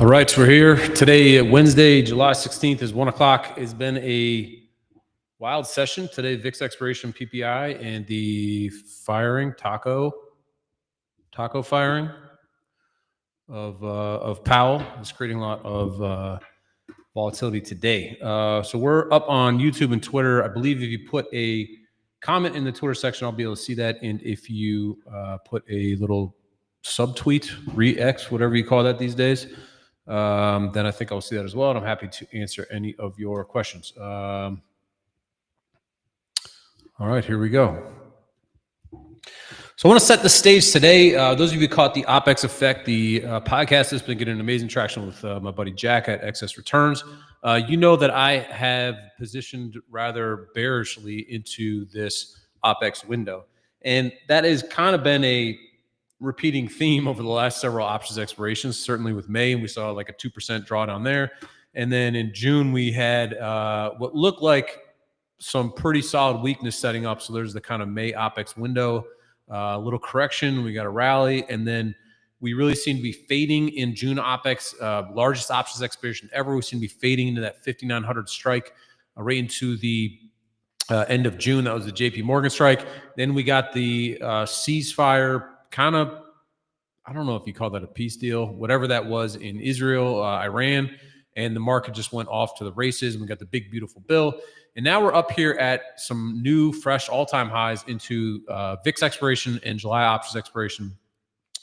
All right, so we're here today, Wednesday, July 16th is 1 o'clock. It's been a wild session today. VIX expiration, PPI, and the firing, taco firing of Powell is creating a lot of volatility today. So we're up on YouTube and Twitter. I believe if you put a comment in the Twitter section, I'll be able to see that. And if you put a little subtweet, re-X, whatever you call that these days, then I think I'll see that as well. And I'm happy to answer any of your questions. All right, here we go. So I want to set the stage today. Those of you who caught the OPEX effect, the podcast has been getting amazing traction with my buddy Jack at Excess Returns. You know that I have positioned rather bearishly into this OPEX window. And that has kind of been a repeating theme over the last several options expirations, certainly with May, and we saw like a 2% drawdown there. And then in June, we had what looked like some pretty solid weakness setting up. So there's the kind of May OPEX window, a little correction, we got a rally, and then we really seem to be fading in June OPEX, largest options expiration ever. We seem to be fading into that 5,900 strike right into the end of June. That was the JP Morgan strike. Then we got the ceasefire, kind of, I don't know if you call that a peace deal, whatever that was in Israel, Iran, and the market just went off to the races, and we got the big, beautiful bill. And now we're up here at some new, fresh, all-time highs into VIX expiration and July options expiration.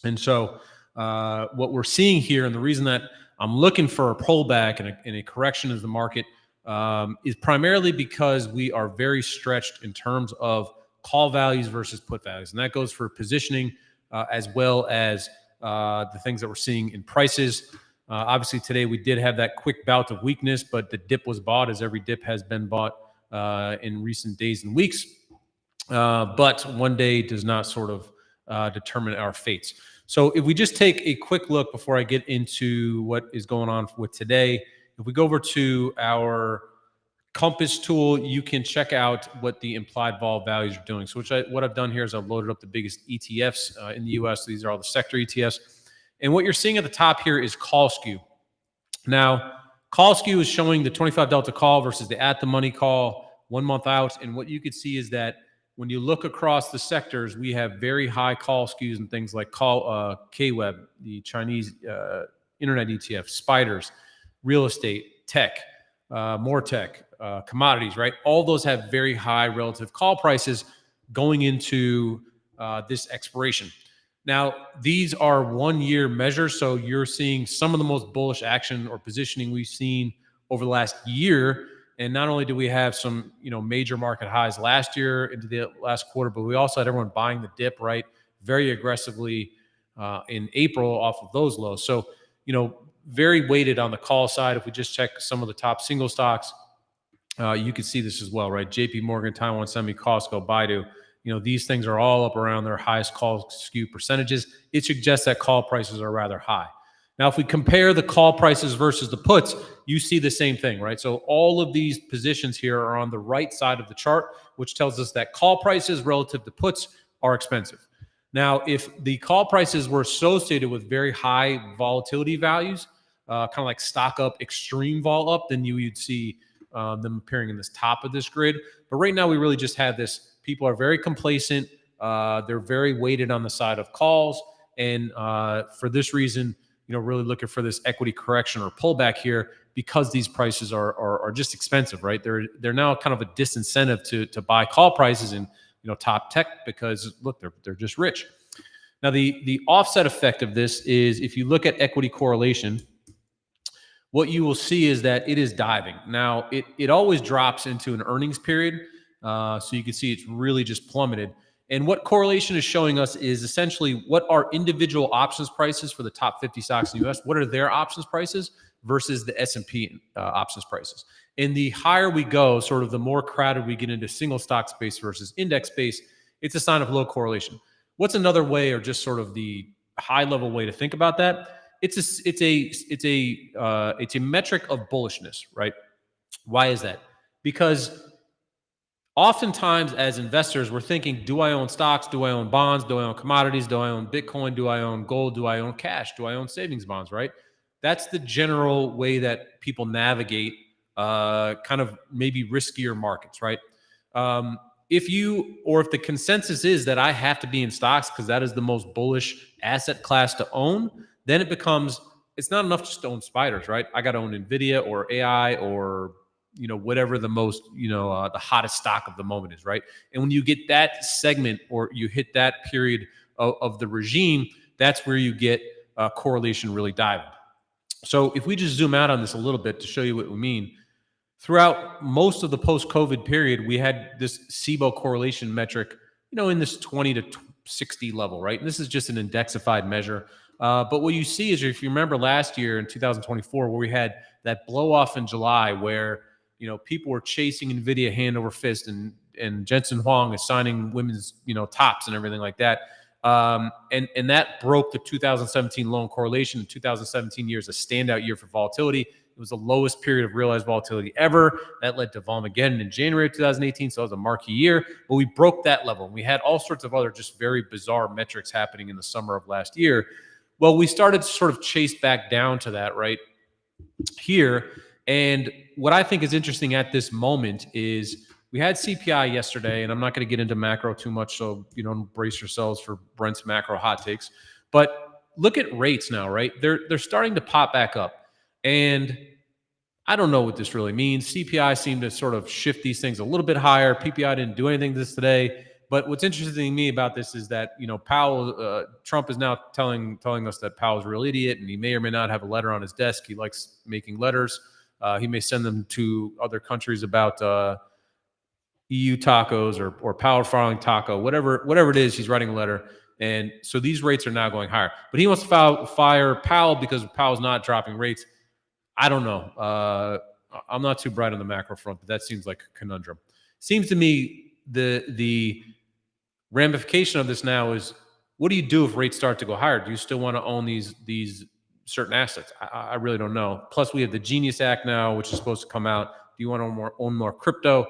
And so what we're seeing here, and the reason that I'm looking for a pullback and a correction as the market is primarily because we are very stretched in terms of call values versus put values. And that goes for positioning as well as the things that we're seeing in prices. Obviously, today we did have that quick bout of weakness, but the dip was bought, as every dip has been bought in recent days and weeks. But one day does not sort of determine our fates. So if we just take a quick look before I get into what is going on with today, if we go over to our Compass tool, you can check out what the implied vol values are doing. So what I've done here is I've loaded up the biggest ETFs in the US. These are all the sector ETFs. And what you're seeing at the top here is call skew. Now, call skew is showing the 25 delta call versus the at the money call 1 month out. And what you can see is that when you look across the sectors, we have very high call skews and things like KWEB, the Chinese internet ETF, spiders, real estate, tech, more tech, commodities, right? All those have very high relative call prices going into this expiration. Now, these are 1 year measures. So you're seeing some of the most bullish action or positioning we've seen over the last year. And not only do we have some, major market highs last year into the last quarter, but we also had everyone buying the dip, right, very aggressively in April off of those lows. So, very weighted on the call side. If we just check some of the top single stocks, you can see this as well, right? JP Morgan, Taiwan Semi, Costco, Baidu, these things are all up around their highest call skew percentages. It suggests that call prices are rather high. Now, if we compare the call prices versus the puts, you see the same thing, right? So all of these positions here are on the right side of the chart, which tells us that call prices relative to puts are expensive. Now, if the call prices were associated with very high volatility values, kind of like stock up, extreme vol up, then you'd see them appearing in this top of this grid. But right now, we really just have this. People are very complacent. They're very weighted on the side of calls. And for this reason, really looking for this equity correction or pullback here because these prices are just expensive, right? They're now kind of a disincentive to buy call prices in top tech because look, they're just rich. Now the offset effect of this is if you look at equity correlation, what you will see is that it is diving. Now it always drops into an earnings period, so you can see it's really just plummeted. And what correlation is showing us is essentially what are individual options prices for the top 50 stocks in the US, what are their options prices versus the S&P options prices. And the higher we go, sort of the more crowded we get into single stock space versus index space, it's a sign of low correlation. What's another way, or just sort of the high level way to think about that? It's a metric of bullishness, right? Why is that? Because oftentimes as investors, we're thinking, do I own stocks? Do I own bonds? Do I own commodities? Do I own Bitcoin? Do I own gold? Do I own cash? Do I own savings bonds, right? That's the general way that people navigate kind of maybe riskier markets, right? If the consensus is that I have to be in stocks because that is the most bullish asset class to own, then it's not enough just to own spiders, right? I got to own Nvidia or AI or whatever the most the hottest stock of the moment is, right? And when you get that segment or you hit that period of the regime, that's where you get correlation really diving. So if we just zoom out on this a little bit to show you what we mean, throughout most of the post-COVID period, we had this SIBO correlation metric, in this 20 to 60 level, right? And this is just an indexified measure. But what you see is, if you remember last year in 2024, where we had that blow off in July, where people were chasing Nvidia hand over fist, and Jensen Huang is signing women's tops and everything like that. And that broke the 2017 loan correlation. 2017 year is a standout year for volatility. It was the lowest period of realized volatility ever. That led to Volmageddon in January of 2018. So it was a marquee year, but we broke that level. And we had all sorts of other just very bizarre metrics happening in the summer of last year. Well, we started to sort of chase back down to that right here. And what I think is interesting at this moment is we had CPI yesterday, and I'm not going to get into macro too much, so brace yourselves for Brent's macro hot takes. But look at rates now, right? They're starting to pop back up. And I don't know what this really means. CPI seemed to sort of shift these things a little bit higher. PPI didn't do anything this today. But what's interesting to me about this is that Trump is now telling us that Powell's a real idiot, and he may or may not have a letter on his desk. He likes making letters. He may send them to other countries about EU tacos or power farming taco, whatever it is. He's writing a letter, and so these rates are now going higher. But he wants to fire Powell because Powell's not dropping rates. I don't know. I'm not too bright on the macro front, but that seems like a conundrum. Seems to me the ramification of this now is, what do you do if rates start to go higher? Do you still want to own these certain assets? I really don't know. Plus, we have the Genius Act now, which is supposed to come out. Do you want to own more crypto?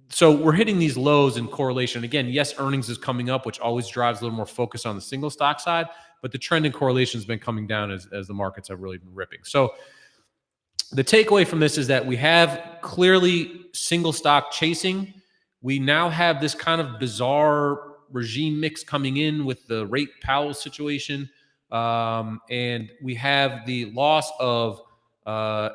So we're hitting these lows in correlation. Again, yes, earnings is coming up, which always drives a little more focus on the single stock side, but the trend in correlation has been coming down as the markets have really been ripping. So the takeaway from this is that we have clearly single stock chasing. We now have this kind of bizarre regime mix coming in with the rate Powell situation. And we have the loss of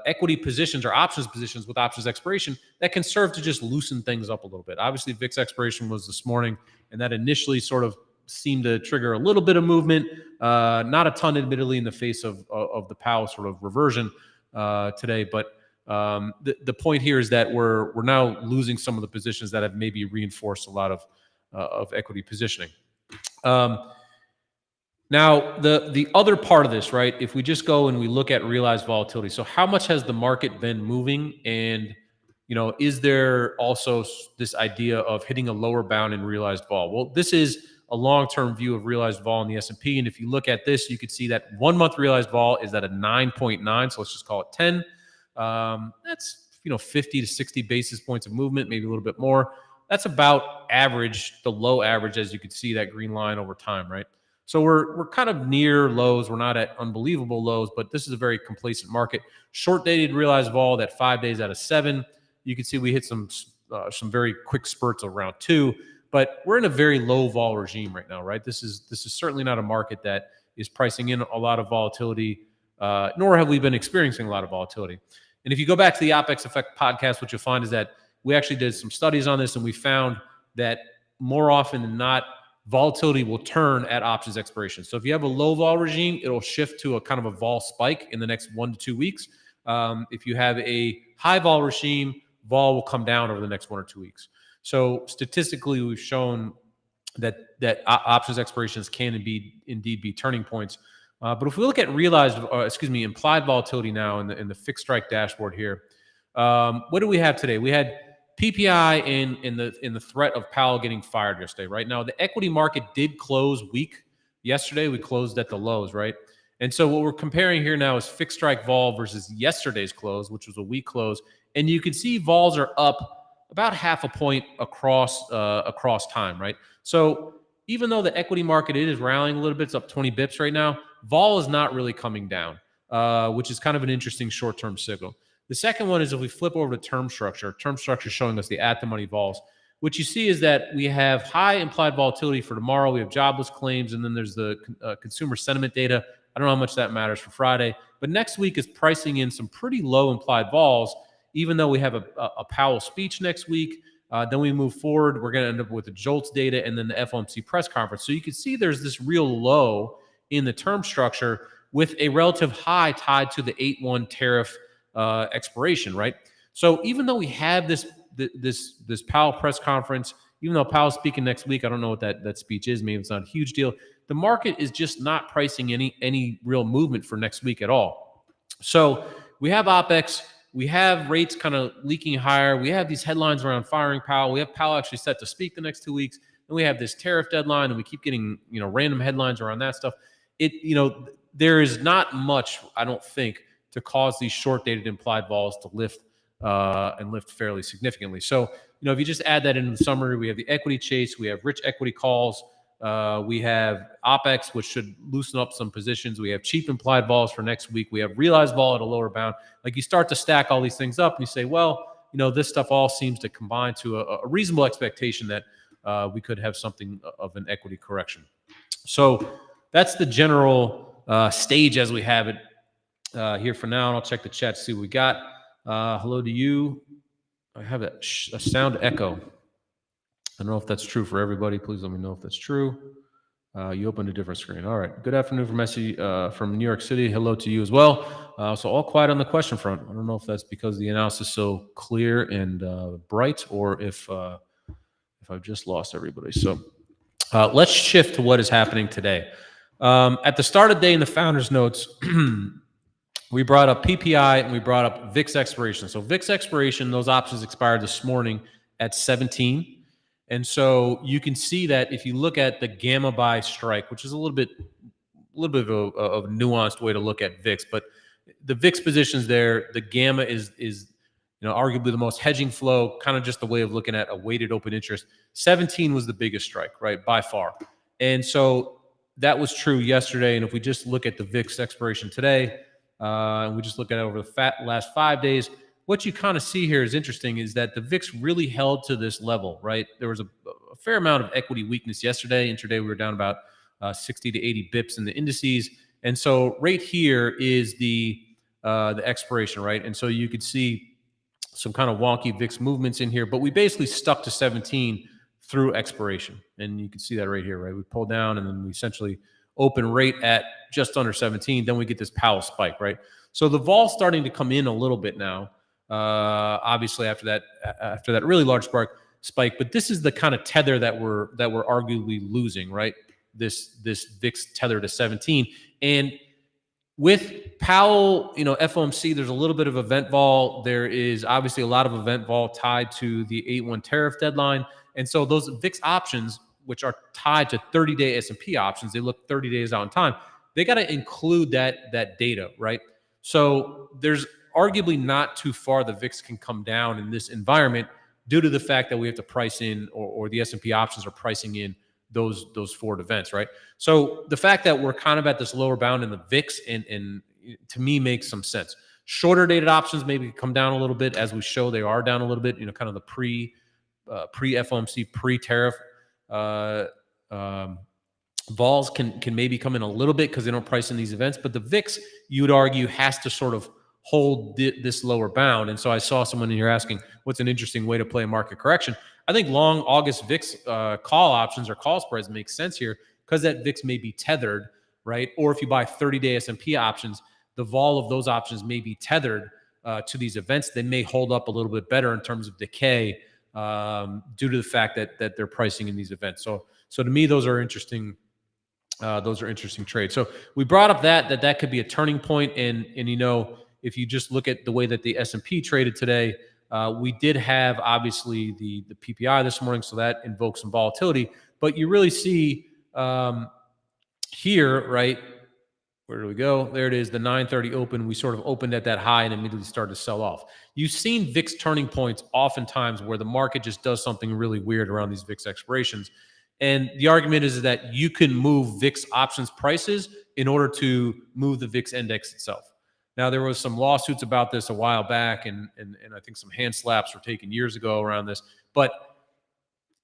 equity positions or options positions with options expiration that can serve to just loosen things up a little bit. Obviously, VIX expiration was this morning, and that initially sort of seemed to trigger a little bit of movement. Not a ton, admittedly, in the face of the Powell sort of reversion today. But the point here is that we're now losing some of the positions that have maybe reinforced a lot of equity positioning. Now, the other part of this, right, if we just go and we look at realized volatility, so how much has the market been moving? And, is there also this idea of hitting a lower bound in realized vol? Well, this is a long-term view of realized vol in the S&P. And if you look at this, you could see that 1 month realized vol is at a 9.9. So let's just call it 10. That's, 50 to 60 basis points of movement, maybe a little bit more. That's about average, the low average, as you could see that green line over time, right? So we're kind of near lows. We're not at unbelievable lows, but this is a very complacent market. Short dated realized vol at 5 days out of 7. You can see we hit some very quick spurts around 2, but we're in a very low vol regime right now, right? This is certainly not a market that is pricing in a lot of volatility, nor have we been experiencing a lot of volatility. And if you go back to the OPEX Effect podcast, what you'll find is that we actually did some studies on this, and we found that more often than not, volatility will turn at options expiration. So if you have a low vol regime, it'll shift to a kind of a vol spike in the next 1 to 2 weeks. If you have a high vol regime, vol will come down over the next 1 or 2 weeks. So statistically, we've shown that options expirations can indeed be turning points. But if we look at implied volatility now in the fixed strike dashboard here, what do we have today? We had PPI in the threat of Powell getting fired yesterday, right? Now, the equity market did close weak yesterday. We closed at the lows, right? And so what we're comparing here now is fixed strike vol versus yesterday's close, which was a weak close. And you can see vols are up about half a point across time, right? So even though the equity market is rallying a little bit, it's up 20 bips right now, vol is not really coming down. which is kind of an interesting short-term signal. The second one is if we flip over to term structure showing us the at-the-money vols. What you see is that we have high implied volatility for tomorrow. We have jobless claims, and then there's the consumer sentiment data. I don't know how much that matters for Friday. But next week is pricing in some pretty low implied vols, even though we have a Powell speech next week. Then we move forward. We're going to end up with the JOLTS data and then the FOMC press conference. So you can see there's this real low in the term structure with a relative high tied to the 8/1 tariff expiration, right? So even though we have this Powell press conference, even though Powell's speaking next week, I don't know what that speech is. Maybe it's not a huge deal. The market is just not pricing any real movement for next week at all. So we have OPEX, we have rates kind of leaking higher. We have these headlines around firing Powell. We have Powell actually set to speak the next 2 weeks. And we have this tariff deadline, and we keep getting random headlines around that stuff. There is not much, I don't think, to cause these short-dated implied vols to lift and lift fairly significantly. So, if you just add that into the summary, we have the equity chase, we have rich equity calls, we have OPEX, which should loosen up some positions. We have cheap implied vols for next week. We have realized vol at a lower bound. Like, you start to stack all these things up, and you say, well, this stuff all seems to combine to a reasonable expectation that we could have something of an equity correction. So that's the general stage as we have it here for now. And I'll check the chat to see what we got. Hello to you. I have a sound echo. I don't know if that's true for everybody. Please let me know if that's true. You opened a different screen. All right. Good afternoon from Messi from New York City. Hello to you as well. So all quiet on the question front. I don't know if that's because the analysis is so clear and bright, or if I've just lost everybody. So let's shift to what is happening today. At the start of the day in the founder's notes, we brought up PPI and we brought up VIX expiration. So VIX expiration, those options expired this morning at 17. And so you can see that if you look at the gamma buy strike, which is a little bit of a nuanced way to look at VIX, but the VIX positions there, the gamma is arguably the most hedging flow, kind of just a way of looking at a weighted open interest. 17 was the biggest strike, right, by far. And so that was true yesterday. And if we just look at the VIX expiration today, and we just look at it over the last 5 days, what you kind of see here is interesting is that the VIX really held to this level, right? There was a fair amount of equity weakness yesterday. Intraday, we were down about 60 to 80 bips in the indices. And so right here is the expiration, right? And so you could see some kind of wonky VIX movements in here, but we basically stuck to 17 through expiration. And you can see that right here, right? We pulled down and then we essentially open rate at just under 17. Then we get this Powell spike, right? So the vol's starting to come in a little bit now. Obviously after that really large spike, but this is the kind of tether that we're arguably losing, right? This VIX tether to 17. And with Powell, FOMC, there's a little bit of event vol. There is obviously a lot of event vol tied to the 8/1 tariff deadline. And so those VIX options, which are tied to 30-day S&P options, they look 30 days out in time. They got to include that data, right? So there's arguably not too far the VIX can come down in this environment due to the fact that we have to price in, or the S&P options are pricing in those forward events, right? So the fact that we're kind of at this lower bound in the VIX and to me makes some sense. Shorter dated options maybe come down a little bit, as we show they are down a little bit, kind of the pre-FOMC, pre-tariff vols can maybe come in a little bit because they don't price in these events, but the VIX, you would argue, has to sort of hold this lower bound. And so I saw someone in here asking, what's an interesting way to play a market correction? I think long August VIX call options or call spreads make sense here because that VIX may be tethered, right? Or if you buy 30-day S&P options, the vol of those options may be tethered to these events. They may hold up a little bit better in terms of decay due to the fact that they're pricing in these events. So to me, those are interesting. Those are interesting trades. So we brought up that could be a turning point. And if you just look at the way that the S&P traded today, we did have obviously the PPI this morning, so that invokes some volatility. But you really see here, right? Where do we go? There it is, the 9:30 open. We sort of opened at that high and immediately started to sell off. You've seen VIX turning points oftentimes where the market just does something really weird around these VIX expirations. And the argument is that you can move VIX options prices in order to move the VIX index itself. Now, there was some lawsuits about this a while back, and I think some hand slaps were taken years ago around this. But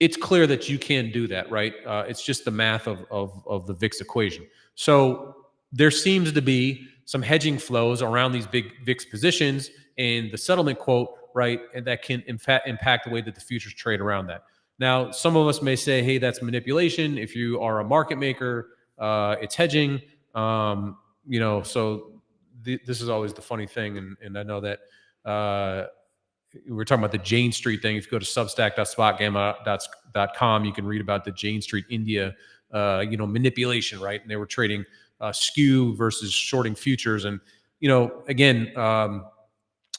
it's clear that you can do that, right? It's just the math of the VIX equation. So there seems to be some hedging flows around these big VIX positions and the settlement quote, right? And that can in fact impact the way that the futures trade around that. Now, some of us may say, hey, that's manipulation. If you are a market maker, it's hedging. So this is always the funny thing. And I know that we're talking about the Jane Street thing. If you go to substack.spotgamma.com, you can read about the Jane Street India, manipulation, right? And they were trading skew versus shorting futures. And, again,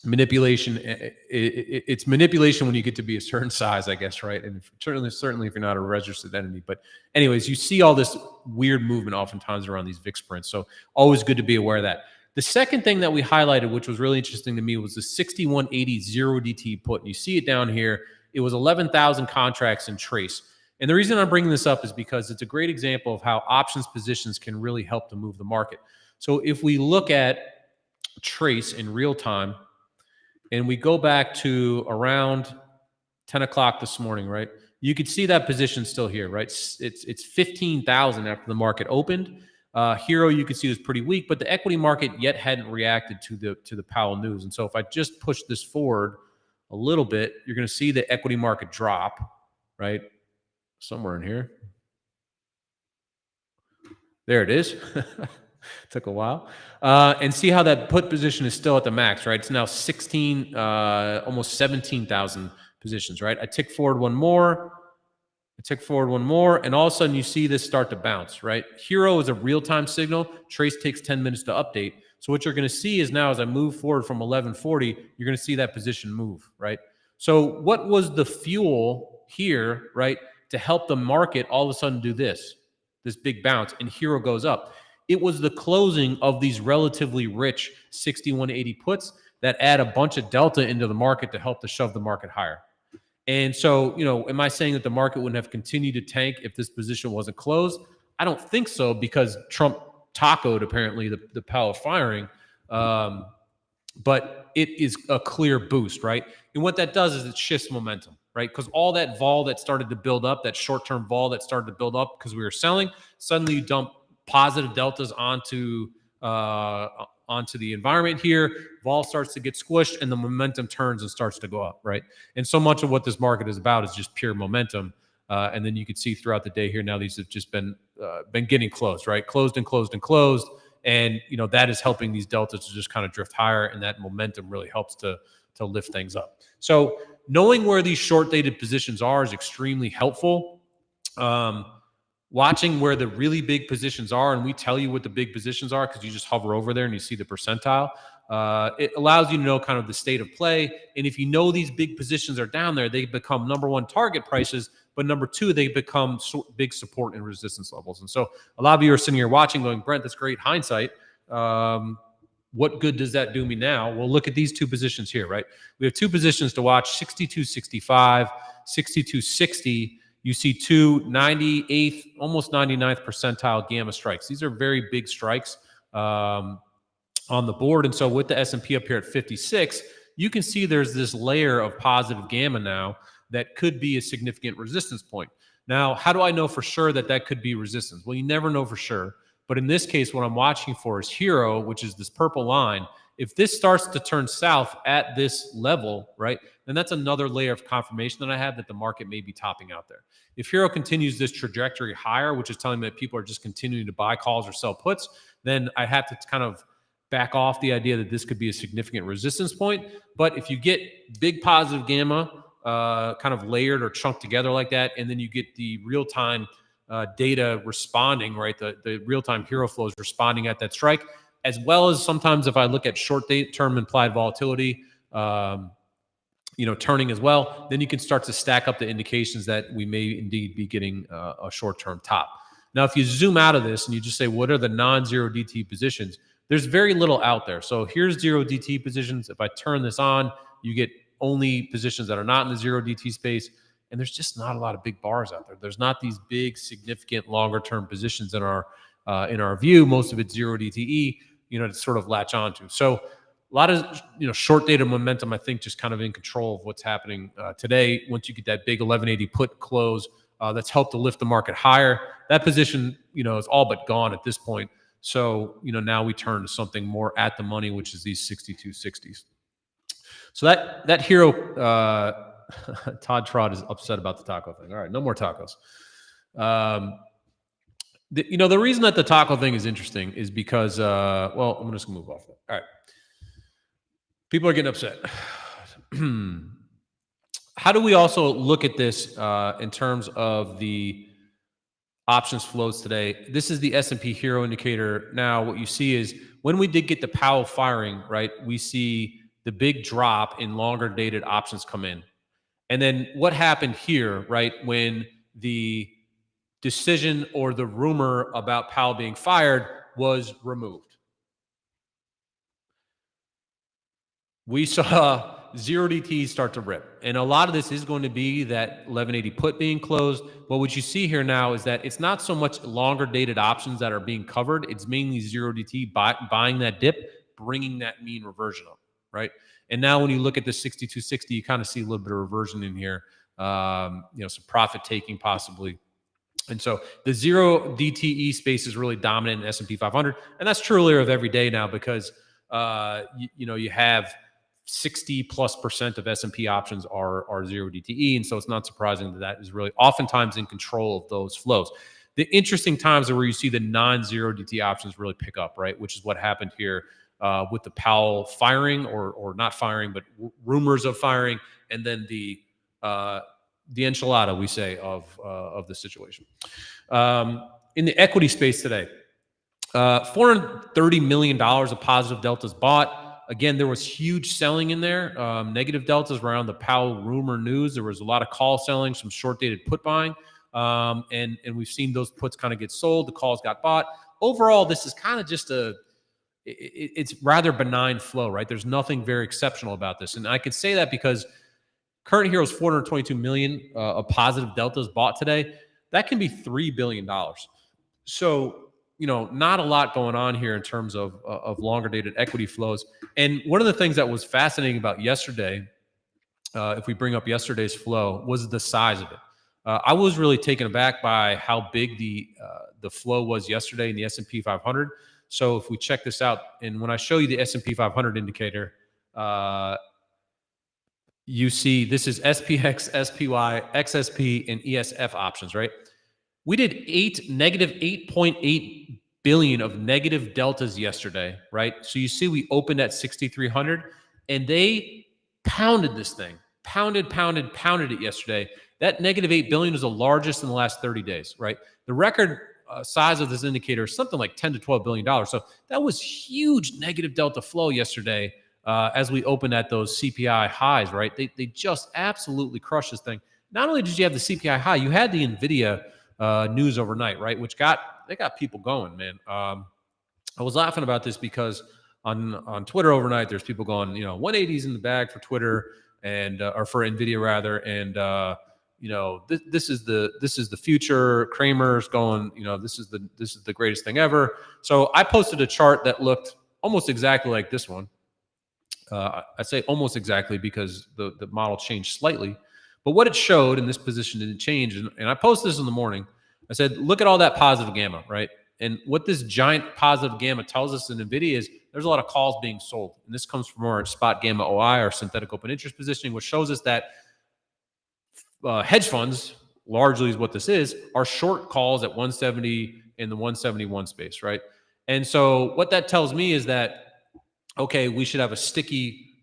manipulation, it's manipulation when you get to be a certain size, I guess, right? And certainly if you're not a registered entity. But anyways, you see all this weird movement oftentimes around these VIX prints. So always good to be aware of that. The second thing that we highlighted, which was really interesting to me, was the 6180 0DT put. And you see it down here. It was 11,000 contracts in Trace. And the reason I'm bringing this up is because it's a great example of how options positions can really help to move the market. So if we look at Trace in real time, and we go back to around 10 o'clock this morning, right? You could see that position still here, right? It's 15,000 after the market opened. HIRO, you can see, was pretty weak, but the equity market yet hadn't reacted to the Powell news. And so if I just push this forward a little bit, you're going to see the equity market drop, right? Somewhere in here. There it is. Took a while. And see how that put position is still at the max, right? It's now 16, almost 17,000 positions, right? I tick forward one more. And all of a sudden you see this start to bounce, right? HIRO is a real-time signal. Trace takes 10 minutes to update. So what you're going to see is now as I move forward from 1140, you're going to see that position move, right? So what was the fuel here, right, to help the market all of a sudden do this big bounce, and HIRO goes up? It was the closing of these relatively rich 6180 puts that add a bunch of delta into the market to help to shove the market higher. And so, am I saying that the market wouldn't have continued to tank if this position wasn't closed? I don't think so, because Trump tacoed apparently the Powell firing. But it is a clear boost, right? And what that does is it shifts momentum, right? Because all that vol that started to build up, that short-term vol that started to build up because we were selling, suddenly you dump positive deltas onto the environment here. Vol starts to get squished and the momentum turns and starts to go up, right? And so much of what this market is about is just pure momentum. And then you can see throughout the day here now, these have just been getting closed, right? Closed and closed and closed. And, that is helping these deltas to just kind of drift higher. And that momentum really helps to lift things up. So knowing where these short dated positions are is extremely helpful. Watching where the really big positions are, and we tell you what the big positions are because you just hover over there and you see the percentile. It allows you to know kind of the state of play. And if you know these big positions are down there, they become number one target prices, but number two, they become big support and resistance levels. And so a lot of you are sitting here watching going, Brent, that's great hindsight. What good does that do me now? Well, look at these two positions here, right? We have two positions to watch, 62.65, 62.60. You see two 98th, almost 99th percentile gamma strikes. These are very big strikes on the board. And so with the S&P up here at 56, you can see there's this layer of positive gamma now that could be a significant resistance point. Now, how do I know for sure that that could be resistance? Well, you never know for sure. But in this case, what I'm watching for is HIRO, which is this purple line. If this starts to turn south at this level, right, then that's another layer of confirmation that I have that the market may be topping out there. If HIRO continues this trajectory higher, which is telling me that people are just continuing to buy calls or sell puts, then I have to kind of back off the idea that this could be a significant resistance point. But if you get big positive gamma kind of layered or chunked together like that, and then you get the real-time data responding, right, the real-time HIRO flows responding at that strike, as well as sometimes if I look at short-term implied volatility, turning as well, then you can start to stack up the indications that we may indeed be getting a short-term top. Now, if you zoom out of this and you just say, what are the non-zero DT positions? There's very little out there. So here's zero DT positions. If I turn this on, you get only positions that are not in the zero DT space. And there's just not a lot of big bars out there. There's not these big, significant, longer-term positions in our view. Most of it's zero DTE, to sort of latch onto. So lot of short dated momentum, I think, just kind of in control of what's happening today. Once you get that big 1180 put close, that's helped to lift the market higher. That position, is all but gone at this point. So, now we turn to something more at the money, which is these 6260s. So that HIRO, Todd Trott is upset about the taco thing. All right, no more tacos. The reason that the taco thing is interesting is because, I'm just gonna move off that. All right, people are getting upset. How do we also look at this in terms of the options flows today? This is the S&P HIRO indicator. Now, what you see is when we did get the Powell firing, right, we see the big drop in longer dated options come in. And then what happened here, right, when the decision or the rumor about Powell being fired was removed? We saw 0DT start to rip. And a lot of this is going to be that 1180 put being closed. But what you see here now is that it's not so much longer dated options that are being covered. It's mainly 0DT buying that dip, bringing that mean reversion up, right? And now when you look at the 6260, you kind of see a little bit of reversion in here, some profit taking possibly. And so the 0DTE space is really dominant in S&P 500. And that's truly of every day now because, you have 60+% of S&P options are 0DTE. And so it's not surprising that is really oftentimes in control of those flows. The interesting times are where you see the non-0DT options really pick up, right? Which is what happened here with the Powell firing or not firing, but rumors of firing. And then the enchilada, we say, of the situation. In the equity space today, $430 million of positive deltas bought. Again, there was huge selling in there. Negative deltas around the Powell rumor news. There was a lot of call selling, some short-dated put buying. And we've seen those puts kind of get sold. The calls got bought. Overall, this is kind of just it's rather benign flow, right? There's nothing very exceptional about this. And I could say that because current HIRO's 422 million of positive deltas bought today. That can be $3 billion. So, not a lot going on here in terms of longer dated equity flows. And one of the things that was fascinating about yesterday, if we bring up yesterday's flow, was the size of it. I was really taken aback by how big the flow was yesterday in the S&P 500. So if we check this out, and when I show you the S&P 500 indicator, you see this is SPX, SPY, XSP, and ESF options, right? We did negative 8.8 billion of negative deltas yesterday, right? So you see we opened at 6,300 and they pounded this thing, pounded it yesterday. That negative 8 billion was the largest in the last 30 days, right? The record size of this indicator is something like 10 to $12 billion. So that was huge negative delta flow yesterday as we opened at those CPI highs, right? They just absolutely crushed this thing. Not only did you have the CPI high, you had the NVIDIA news overnight, right? Which got people going, man. I was laughing about this because on Twitter overnight, there's people going, 180s in the bag for Twitter and or for NVIDIA rather, and this is the future. Kramer's going, this is the greatest thing ever. So I posted a chart that looked almost exactly like this one. I say almost exactly because the model changed slightly. But what it showed, and this position didn't change, and I posted this in the morning, I said, look at all that positive gamma, right? And what this giant positive gamma tells us in NVIDIA is there's a lot of calls being sold. And this comes from our SpotGamma OI, our synthetic open interest positioning, which shows us that hedge funds, largely is what this is, are short calls at 170 in the 171 space, right? And so what that tells me is that, okay, we should have a sticky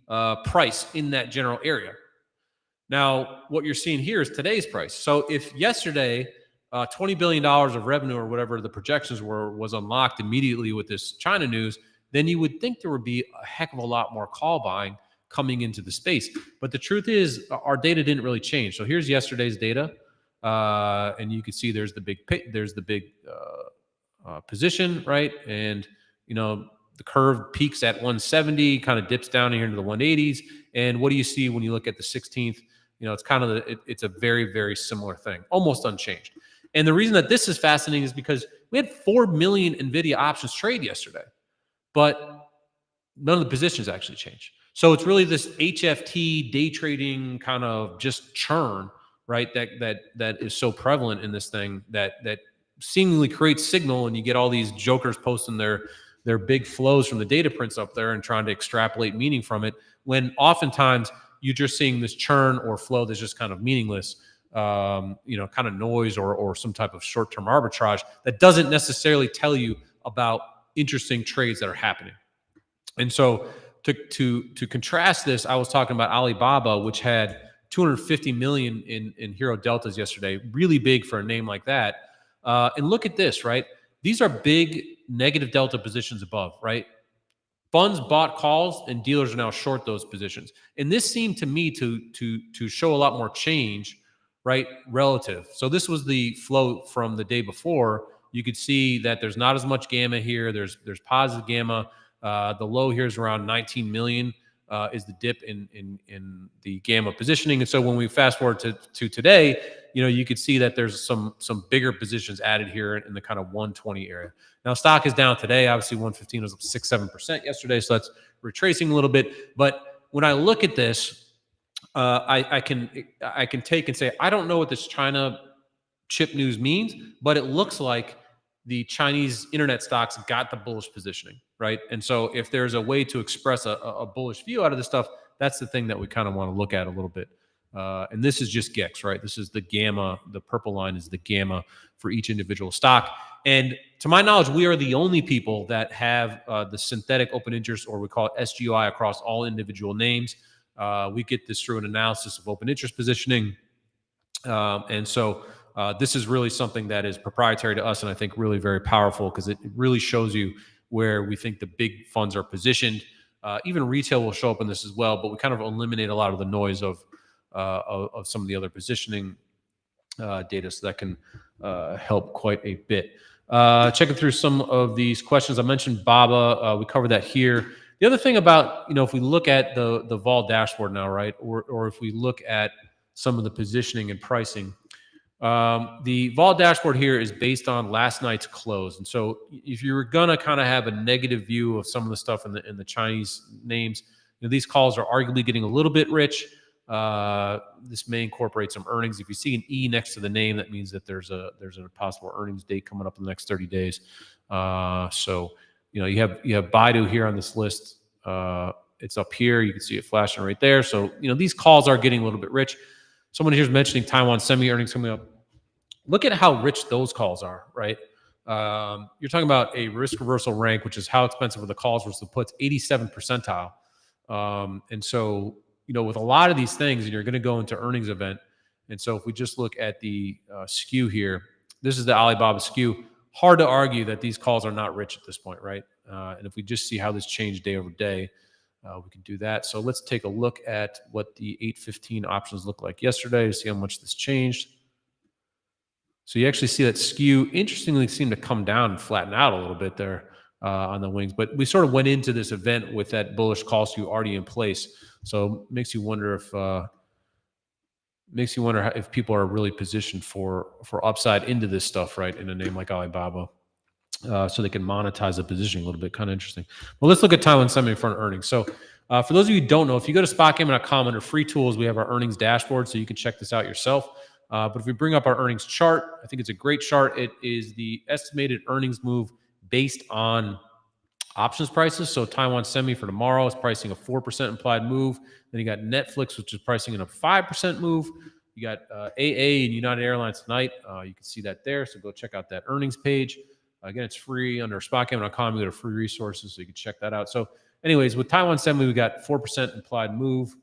price in that general area. Now, what you're seeing here is today's price. So if yesterday, $20 billion of revenue or whatever the projections were was unlocked immediately with this China news, then you would think there would be a heck of a lot more call buying coming into the space. But the truth is our data didn't really change. So here's yesterday's data. And you can see there's the big position, right? And, the curve peaks at 170, kind of dips down here into the 180s. And what do you see when you look at the 16th? It's kind of it's a very, very similar thing, almost unchanged. And the reason that this is fascinating is because we had 4 million NVIDIA options trade yesterday. But none of the positions actually change. So it's really this HFT day trading kind of just churn, right? That is so prevalent in this thing that seemingly creates signal, and you get all these jokers posting their big flows from the data prints up there and trying to extrapolate meaning from it. When oftentimes you're just seeing this churn or flow that's just kind of meaningless, kind of noise or some type of short-term arbitrage that doesn't necessarily tell you about interesting trades that are happening. And so to contrast this, I was talking about Alibaba, which had 250 million in HIRO deltas yesterday, really big for a name like that. And look at this, right? These are big negative delta positions above, right? Funds bought calls and dealers are now short those positions. And this seemed to me to show a lot more change, right? Relative. So this was the flow from the day before. You could see that there's not as much gamma here. There's positive gamma. The low here is around 19 million. Is the dip in the gamma positioning. And so when we fast forward to today, you could see that there's some bigger positions added here in the kind of 120 area. Now stock is down today. Obviously 115 was up 6-7% yesterday. So that's retracing a little bit. But when I look at this, I can take and say, I don't know what this China chip news means, but it looks like the Chinese internet stocks got the bullish positioning, right? And so if there's a way to express a bullish view out of this stuff, that's the thing that we kind of want to look at a little bit. And this is just GEX, right? This is the gamma. The purple line is the gamma for each individual stock. And to my knowledge, we are the only people that have the synthetic open interest, or we call it SGOI, across all individual names. We get this through an analysis of open interest positioning. And so this is really something that is proprietary to us, and I think really very powerful because it really shows you where we think the big funds are positioned. Even retail will show up in this as well, but we kind of eliminate a lot of the noise of some of the other positioning data, so that can help quite a bit. Checking through some of these questions, I mentioned BABA. We covered that here. The other thing about, if we look at the vol dashboard now, right, or if we look at some of the positioning and pricing, the vol dashboard here is based on last night's close. And so if you were going to kind of have a negative view of some of the stuff in the Chinese names, these calls are arguably getting a little bit rich. This may incorporate some earnings. If you see an E next to the name, that means that there's a possible earnings date coming up in the next 30 days. So you have Baidu here on this list. It's up here. You can see it flashing right there. So these calls are getting a little bit rich. Someone here's mentioning Taiwan semi earnings coming up. Look at how rich those calls are, right? You're talking about a risk reversal rank, which is how expensive are the calls versus the puts, 87th percentile. And so, with a lot of these things, and you're going to go into earnings event. And so if we just look at the skew here, this is the Alibaba skew. Hard to argue that these calls are not rich at this point, right? And if we just see how this changed day over day, we can do that. So let's take a look at what the 8:15 options look like yesterday to see how much this changed. So you actually see that skew, interestingly, seemed to come down and flatten out a little bit there on the wings. But we sort of went into this event with that bullish call skew already in place. So it makes you wonder if people are really positioned for upside into this stuff, right, in a name like Alibaba. So they can monetize the positioning a little bit. Kind of interesting. Well, let's look at Taiwan Semi in front of earnings. So for those of you who don't know, if you go to SpotGamma.com under free tools, we have our earnings dashboard, so you can check this out yourself. But if we bring up our earnings chart, I think it's a great chart. It is the estimated earnings move based on options prices. So Taiwan Semi for tomorrow is pricing a 4% implied move. Then you got Netflix, which is pricing in a 5% move. You got AA and United Airlines tonight. You can see that there. So go check out that earnings page. Again, it's free under SpotGamma.com. You go to free resources, so you can check that out. So anyways, with Taiwan Semi, we got 4% implied move.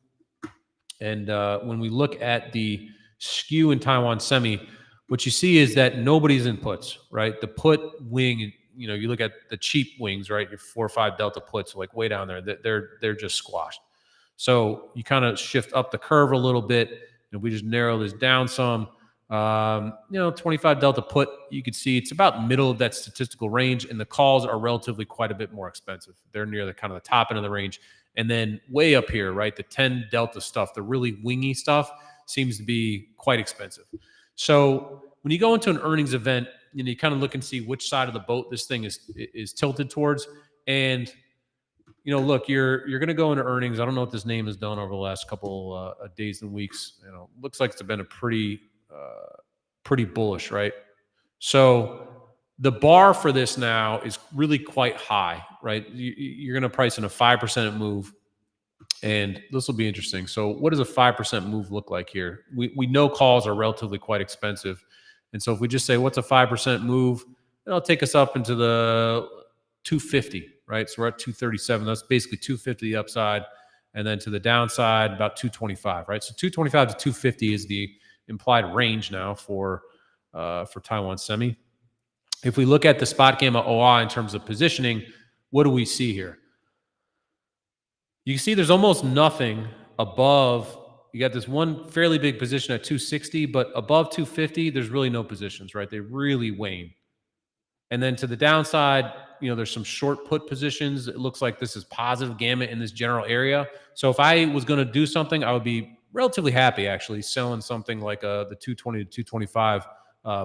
And when we look at the skew in Taiwan Semi, what you see is that nobody's in puts, right? The put wing, you look at the cheap wings, right? Your 4 or 5 delta puts, like way down there, they're just squashed. So you kind of shift up the curve a little bit, and we just narrow this down some. 25 delta put, you can see it's about middle of that statistical range, and the calls are relatively quite a bit more expensive. They're near the kind of the top end of the range. And then way up here, right, the 10 delta stuff, the really wingy stuff, seems to be quite expensive. So when you go into an earnings event, you kind of look and see which side of the boat this thing is tilted towards. And look, you're going to go into earnings. I don't know what this name has done over the last couple days and weeks. Looks like it's been a pretty bullish, right? So the bar for this now is really quite high, right? You're going to price in a 5% move, and this will be interesting. So what does a 5% move look like here? We know calls are relatively quite expensive. And so if we just say, what's a 5% move? It'll take us up into the 250, right? So we're at 237. That's basically 250 the upside. And then to the downside, about 225, right? So 225 to 250 is the implied range now for Taiwan Semi. If we look at the SpotGamma OI in terms of positioning, what do we see here? You can see there's almost nothing above. You got this one fairly big position at 260, but above 250, there's really no positions, right? They really wane. And then to the downside, there's some short put positions. It looks like this is positive gamma in this general area. So if I was going to do something, I would be relatively happy actually selling something like the 220 to 225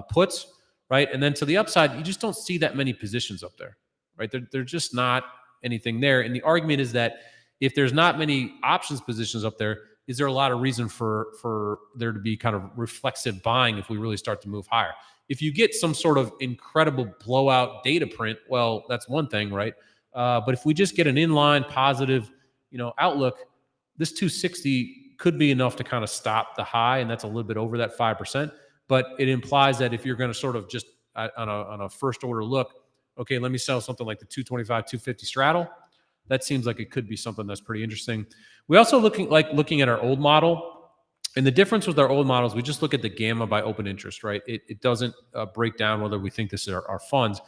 puts, right? And then to the upside, you just don't see that many positions up there, right? They're just not anything there. And the argument is that if there's not many options positions up there, is there a lot of reason for there to be kind of reflexive buying if we really start to move higher? If you get some sort of incredible blowout data print, well, that's one thing, right? But if we just get an inline positive, outlook, this 260 could be enough to kind of stop the high, and that's a little bit over that 5%. But it implies that if you're going to sort of just on a first order look, okay, let me sell something like the 225, 250 straddle. That seems like it could be something that's pretty interesting. We also looking at our old model. And the difference with our old models, we just look at the gamma by open interest, right? It doesn't break down whether we think this is our funds.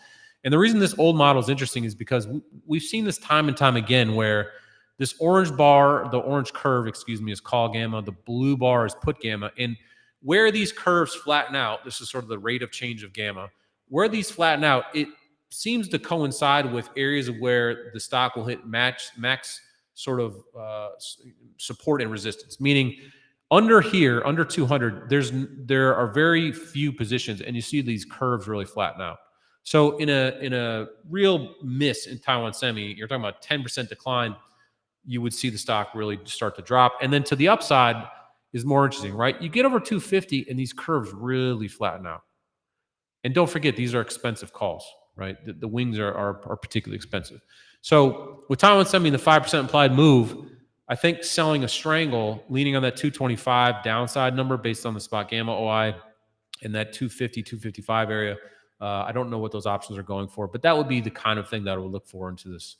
And the reason this old model is interesting is because we've seen this time and time again where this orange bar, the orange curve, is call gamma. The blue bar is put gamma. And where these curves flatten out, this is sort of the rate of change of gamma. Where these flatten out, it seems to coincide with areas of where the stock will hit max sort of support and resistance, meaning under here, under 200, there are very few positions, and you see these curves really flatten out. So in a real miss in Taiwan Semi, you're talking about 10% decline, you would see the stock really start to drop. And then to the upside is more interesting, right? You get over 250, and these curves really flatten out. And don't forget, these are expensive calls, right? The wings are particularly expensive. So with Taiwan Semi, the 5% implied move, I think selling a strangle, leaning on that 225 downside number based on the SpotGamma OI in that 250, 255 area. I don't know what those options are going for, but that would be the kind of thing that I would look for into this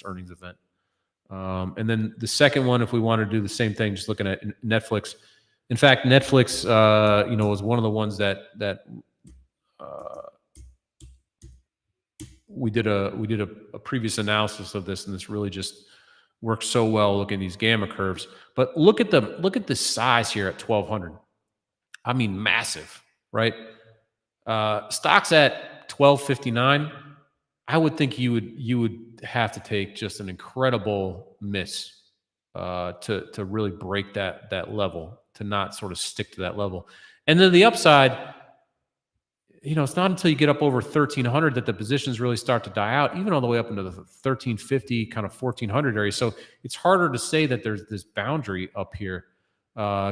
earnings event. And then the second one, if we want to do the same thing, just looking at Netflix. In fact, Netflix, was one of the ones that we did a previous analysis of this, and this really just works so well looking at these gamma curves. But look at the size here at 1200. I mean, massive, right? Stocks at 1259. I would think you would have to take just an incredible miss to really break that level, to not sort of stick to that level. And then the upside, it's not until you get up over 1300 that the positions really start to die out, even all the way up into the 1350, kind of 1400 area. So it's harder to say that there's this boundary up here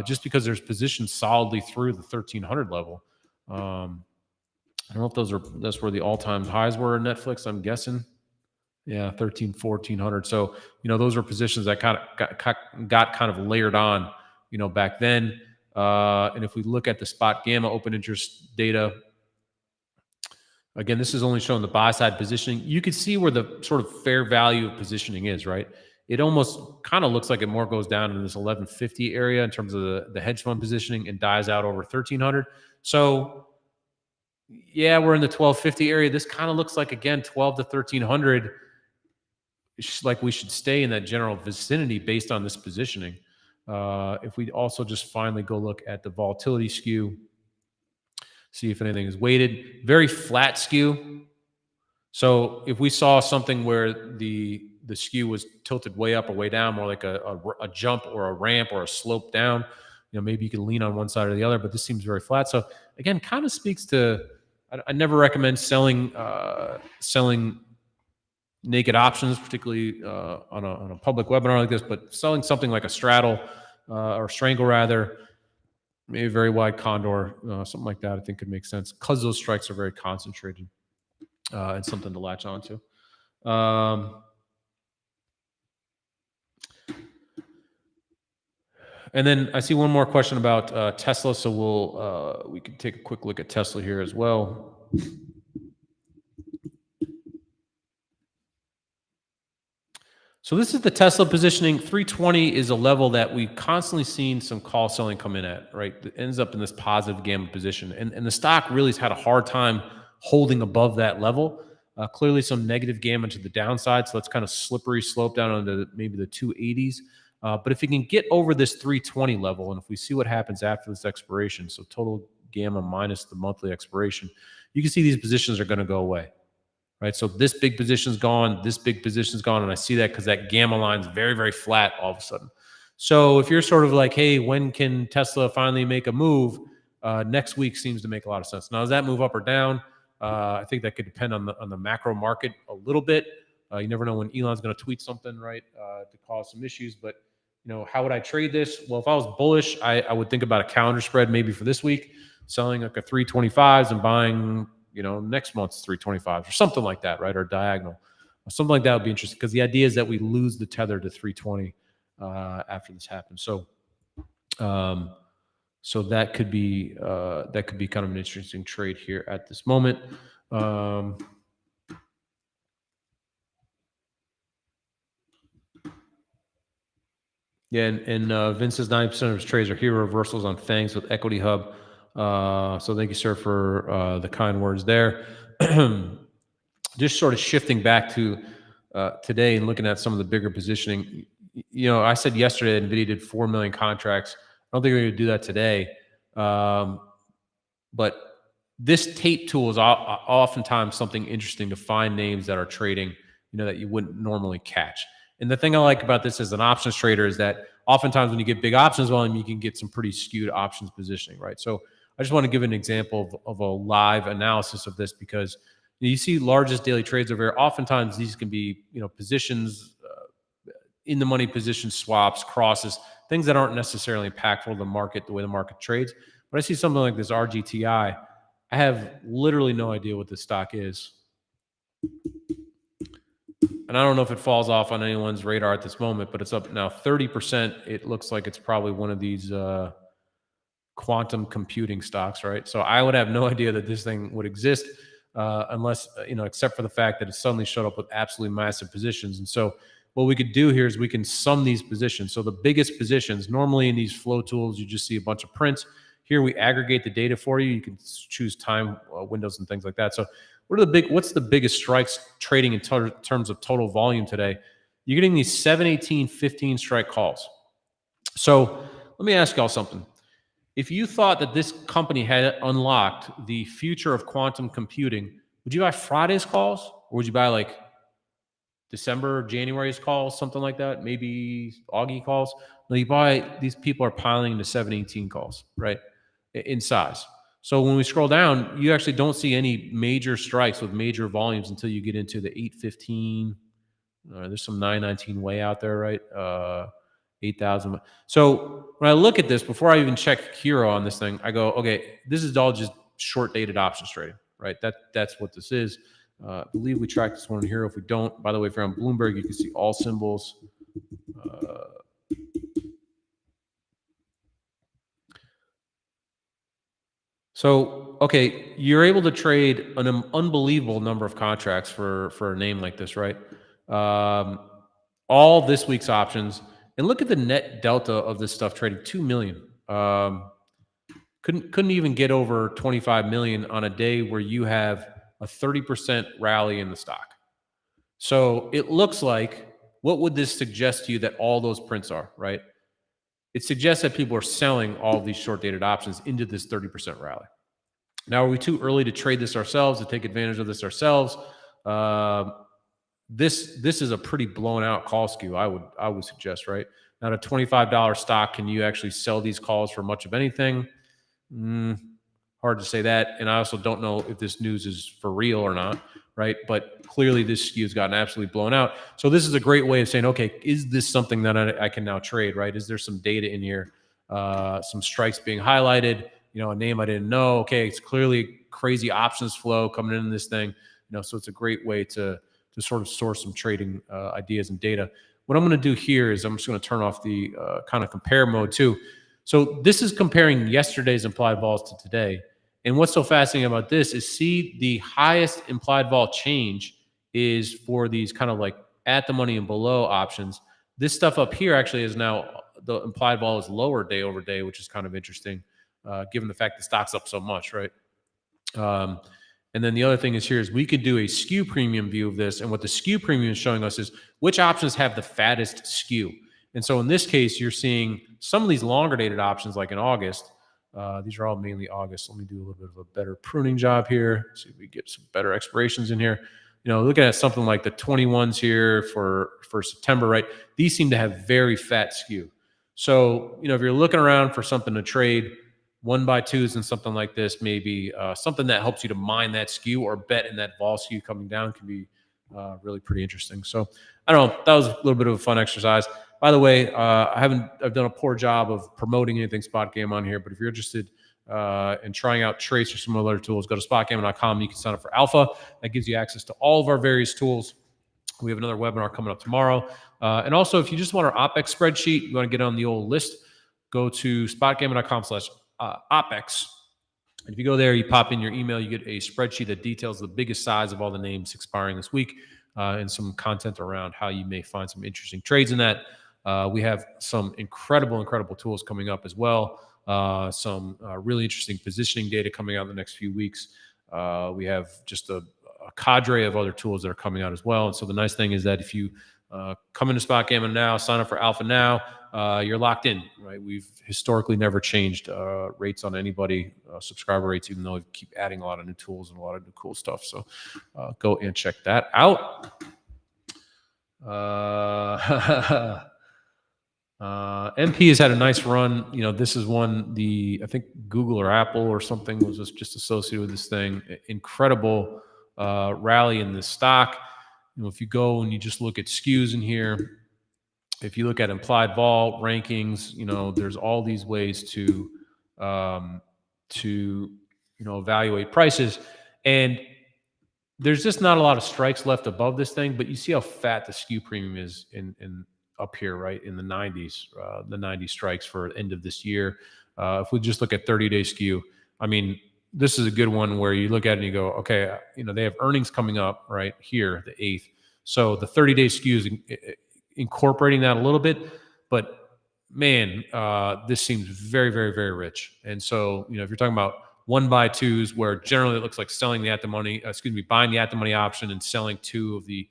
just because there's positions solidly through the 1300 level. I don't know if that's where the all-time highs were in Netflix, I'm guessing. Yeah, 1400. So, those are positions that kind of got kind of layered on, back then. And if we look at the SpotGamma open interest data, again, this is only showing the buy side positioning. You can see where the sort of fair value of positioning is, right? It almost kind of looks like it more goes down in this 1150 area in terms of the hedge fund positioning and dies out over 1300. So, yeah, we're in the 1250 area. This kind of looks like, again, 12 to 1300. It's like we should stay in that general vicinity based on this positioning. If we also just finally go look at the volatility skew, see if anything is weighted. Very flat skew. So if we saw something where the skew was tilted way up or way down, more like a jump or a ramp or a slope down, maybe you can lean on one side or the other, but this seems very flat. So again, kind of speaks to, I never recommend selling naked options, particularly on a public webinar like this, but selling something like a straddle or strangle rather, maybe a very wide condor, something like that, I think could make sense because those strikes are very concentrated and something to latch onto. And then I see one more question about Tesla, so we can take a quick look at Tesla here as well. So this is the Tesla positioning. 320 is a level that we've constantly seen some call selling come in at, right? It ends up in this positive gamma position. And the stock really has had a hard time holding above that level. Clearly some negative gamma to the downside. So that's kind of slippery slope down into maybe the 280s. But if you can get over this 320 level, and if we see what happens after this expiration, so total gamma minus the monthly expiration, you can see these positions are going to go away. Right. So this big position's gone, this big position's gone. And I see that because that gamma line's very, very flat all of a sudden. So if you're sort of like, hey, when can Tesla finally make a move? Next week seems to make a lot of sense. Now, does that move up or down? I think that could depend on the macro market a little bit. You never know when Elon's going to tweet something, right, to cause some issues. But, how would I trade this? Well, if I was bullish, I would think about a calendar spread maybe for this week, selling like a 325s and buying next month's 325s or something like that, right? Or diagonal. Something like that would be interesting because the idea is that we lose the tether to 320 after this happens. So that could be kind of an interesting trade here at this moment. Yeah, and Vince says 90% of his trades are HIRO reversals on FANGs with Equity Hub. So thank you, sir, for the kind words there. Just sort of shifting back to today and looking at some of the bigger positioning. I said yesterday that NVIDIA did 4 million contracts. I don't think we're going to do that today. But this tape tool is oftentimes something interesting to find names that are trading, that you wouldn't normally catch. And the thing I like about this as an options trader is that oftentimes when you get big options volume, you can get some pretty skewed options positioning, right? So I just want to give an example of a live analysis of this because you see largest daily trades over here. Oftentimes these can be, positions, in the money position swaps, crosses, things that aren't necessarily impactful to the market, the way the market trades. But I see something like this RGTI. I have literally no idea what this stock is. And I don't know if it falls off on anyone's radar at this moment, but it's up now 30%. It looks like it's probably one of these quantum computing stocks, right? So I would have no idea that this thing would exist unless, except for the fact that it suddenly showed up with absolutely massive positions. And so what we could do here is we can sum these positions. So the biggest positions, normally in these flow tools, you just see a bunch of prints. Here we aggregate the data for you. You can choose time windows and things like that. So what's the biggest strikes trading in terms of total volume today? You're getting these 7, 18, 15 strike calls. So let me ask y'all something. If you thought that this company had unlocked the future of quantum computing, would you buy Friday's calls or would you buy like December, January's calls, something like that? Maybe Augie calls? No, these people are piling into 718 calls, right? In size. So when we scroll down, you actually don't see any major strikes with major volumes until you get into the 815. There's some 919 way out there, right? 8,000. So when I look at this, before I even check HIRO on this thing, I go, okay, this is all just short dated options trading, right? That's what this is. I believe we track this one in HIRO. If we don't, by the way, if you're on Bloomberg, you can see all symbols. So, okay, you're able to trade an unbelievable number of contracts for a name like this, right? All this week's options, and look at the net delta of this stuff trading 2 million. Couldn't even get over 25 million on a day where you have a 30% rally in the stock. So it looks like, what would this suggest to you that all those prints are, right? It suggests that people are selling all of these short dated options into this 30% rally. Now, are we too early to trade this ourselves, to take advantage of this ourselves? This is a pretty blown out call skew, I would suggest, right? Now, at a $25 stock, can you actually sell these calls for much of anything? Hard to say that. And I also don't know if this news is for real or not. right? But clearly this skew has gotten absolutely blown out. So this is a great way of saying, okay, is this something that I can now trade, right? Is there some data in here, some strikes being highlighted, a name I didn't know. Okay, it's clearly crazy options flow coming in this thing, so it's a great way to sort of source some trading ideas and data. What I'm going to do here is I'm just going to turn off the kind of compare mode too. So this is comparing yesterday's implied vols to today. And what's so fascinating about this is see the highest implied vol change is for these kind of like at the money and below options. This stuff up here actually is now the implied vol is lower day over day, which is kind of interesting, given the fact the stock's up so much, right? And then the other thing is here is we could do a skew premium view of this. And what the skew premium is showing us is which options have the fattest skew. And so in this case, you're seeing some of these longer dated options like in August. These are all mainly August. Let me do a little bit of a better pruning job here. See if we get some better expirations in here. Looking at something like the 21s here for September, right? These seem to have very fat skew. So, if you're looking around for something to trade, 1x2s and something like this, maybe something that helps you to mine that skew or bet in that vol skew coming down can be really pretty interesting. So I don't know. That was a little bit of a fun exercise. By the way, I've done a poor job of promoting anything SpotGamma on here, but if you're interested in trying out Trace or some other tools, go to spotgamma.com. You can sign up for Alpha. That gives you access to all of our various tools. We have another webinar coming up tomorrow. And also, if you just want our OPEX spreadsheet, you want to get on the old list, go to spotgamma.com/OPEX. And if you go there, you pop in your email, you get a spreadsheet that details the biggest size of all the names expiring this week and some content around how you may find some interesting trades in that. We have some incredible tools coming up as well. Some really interesting positioning data coming out in the next few weeks. We have just a cadre of other tools that are coming out as well. And so the nice thing is that if you come into SpotGamma now, sign up for Alpha now, you're locked in, right? We've historically never changed rates on anybody, subscriber rates, even though we keep adding a lot of new tools and a lot of new cool stuff. So go and check that out. MP has had a nice run. This is one, I think Google or Apple or something was just associated with this thing. Incredible rally in this stock. If you go and you just look at skews in here, if you look at implied vol rankings, there's all these ways to evaluate prices. And there's just not a lot of strikes left above this thing, but you see how fat the skew premium is in up here, right? In the 90s, the 90 strikes for end of this year. If we just look at 30-day skew, I mean, this is a good one where you look at it and you go, okay, they have earnings coming up right here, the 8th. So the 30-day skew is incorporating that a little bit, but man, this seems very rich. And so, if you're talking about 1x2s, where generally it looks like selling the at the money, buying the at the money option and selling 2 of the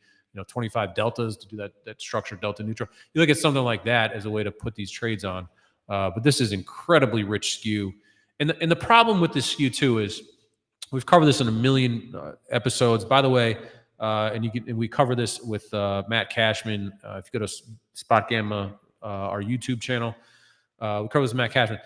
25 deltas to do that structured delta neutral. You look at something like that as a way to put these trades on. But this is incredibly rich skew. And the problem with this skew too is we've covered this in a million episodes. By the way, and we cover this with Matt Cashman. If you go to SpotGamma, our YouTube channel, we cover this with Matt Cashman.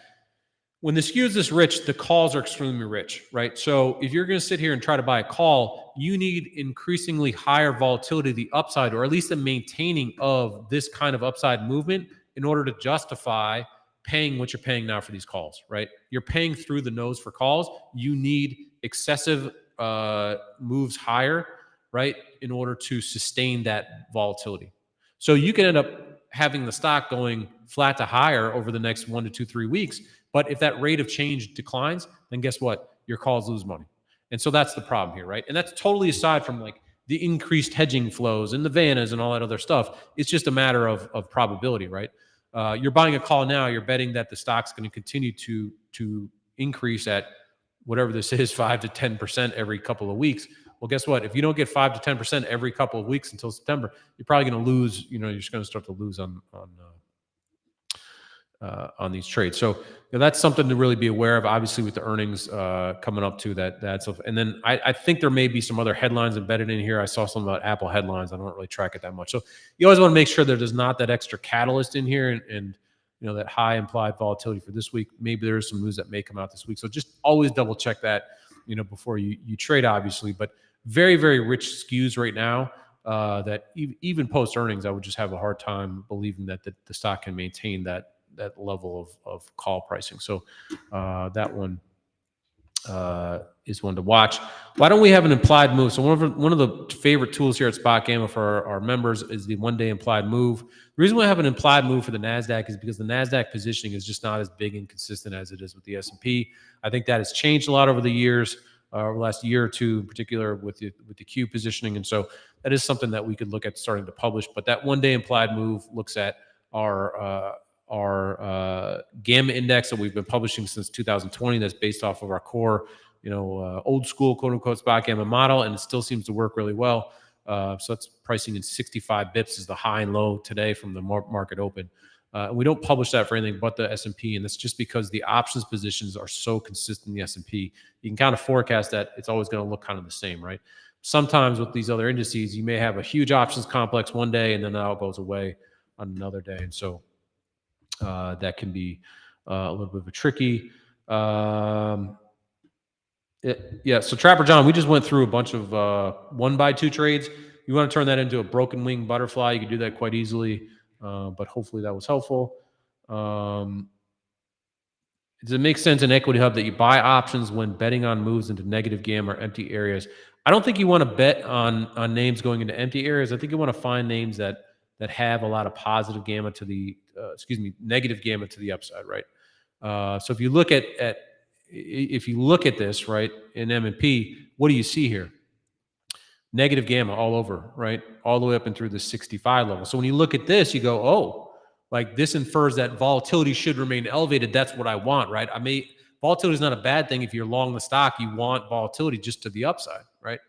When the skew is this rich, the calls are extremely rich, right? So if you're going to sit here and try to buy a call, you need increasingly higher volatility to the upside, or at least a maintaining of this kind of upside movement in order to justify paying what you're paying now for these calls, right? You're paying through the nose for calls. You need excessive moves higher, right, in order to sustain that volatility. So you can end up having the stock going flat to higher over the next 1 to 2, 3 weeks. But if that rate of change declines, then guess what? Your calls lose money. And so that's the problem here, right? And that's totally aside from like the increased hedging flows and the Vannas and all that other stuff. It's just a matter of probability, right? You're buying a call now, you're betting that the stock's going to continue to increase at whatever this is, 5 to 10% every couple of weeks. Well, guess what? If you don't get 5 to 10% every couple of weeks until September, you're probably going to lose. You're just going to start to lose on these trades. So that's something to really be aware of. Obviously, with the earnings coming up to that stuff, and then I think there may be some other headlines embedded in here. I saw some about Apple headlines. I don't really track it that much. So you always want to make sure that there's not that extra catalyst in here, and that high implied volatility for this week. Maybe there's some news that may come out this week. So just always double check that before you trade, obviously. But very, very rich skews right now. That even post earnings, I would just have a hard time believing that the stock can maintain that level of call pricing. So that one is one to watch. Why don't we have an implied move? So one of the favorite tools here at SpotGamma for our members is the 1 day implied move. The reason why I have an implied move for the NASDAQ is because the NASDAQ positioning is just not as big and consistent as it is with the S&P. I think that has changed a lot over the years, over the last year or two, in particular with the Q positioning. And so that is something that we could look at starting to publish. But that 1 day implied move looks at our gamma index that we've been publishing since 2020. That's based off of our core, old school quote unquote spot gamma model, and it still seems to work really well. So that's pricing in 65 bips is the high and low today from the market open. We don't publish that for anything but the S&P, and that's just because the options positions are so consistent in the S&P. You can kind of forecast that it's always going to look kind of the same, right? Sometimes with these other indices, you may have a huge options complex one day, and then that all goes away on another day, and so that can be a little bit of a tricky. So Trapper John, we just went through a bunch of 1x2 trades. You want to turn that into a broken wing butterfly, you can do that quite easily, but hopefully that was helpful. Does it make sense in Equity Hub that you buy options when betting on moves into negative gamma or empty areas? I don't think you want to bet on names going into empty areas. I think you want to find names that have a lot of positive gamma to the negative gamma to the upside, right? So if you look at this, right, in M&P, what do you see here? Negative gamma all over, right? All the way up and through the 65 level. So when you look at this, you go, oh, like this infers that volatility should remain elevated. That's what I want, right? Volatility is not a bad thing. If you're long the stock, you want volatility just to the upside, right?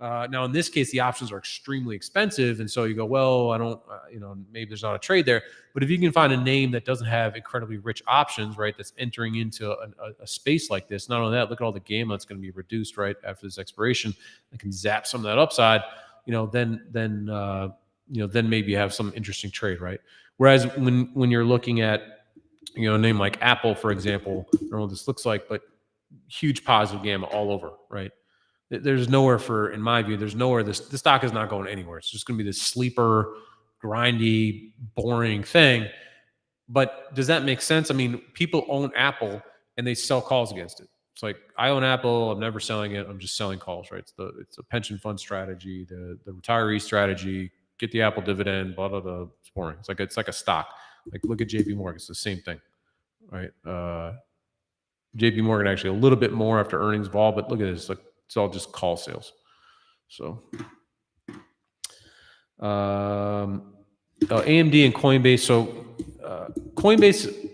Now, in this case, the options are extremely expensive. And so you go, well, I don't, maybe there's not a trade there. But if you can find a name that doesn't have incredibly rich options, right, that's entering into a space like this, not only that, look at all the gamma that's going to be reduced, right, after this expiration, that can zap some of that upside, then maybe you have some interesting trade, right? Whereas when you're looking at, a name like Apple, for example, I don't know what this looks like, but huge positive gamma all over, right? There's nowhere in my view, there's nowhere the stock is not going anywhere. It's just going to be this sleeper, grindy, boring thing. But does that make sense? I mean, people own Apple and they sell calls against it. It's like, I own Apple, I'm never selling it, I'm just selling calls, right? It's a pension fund strategy, the retiree strategy, get the Apple dividend, blah, blah, blah. It's boring. It's like a stock. Like, look at JP Morgan, it's the same thing, right? JP Morgan actually a little bit more after earnings vol, but look at this, like, it's all just call sales. So AMD and Coinbase. So Coinbase,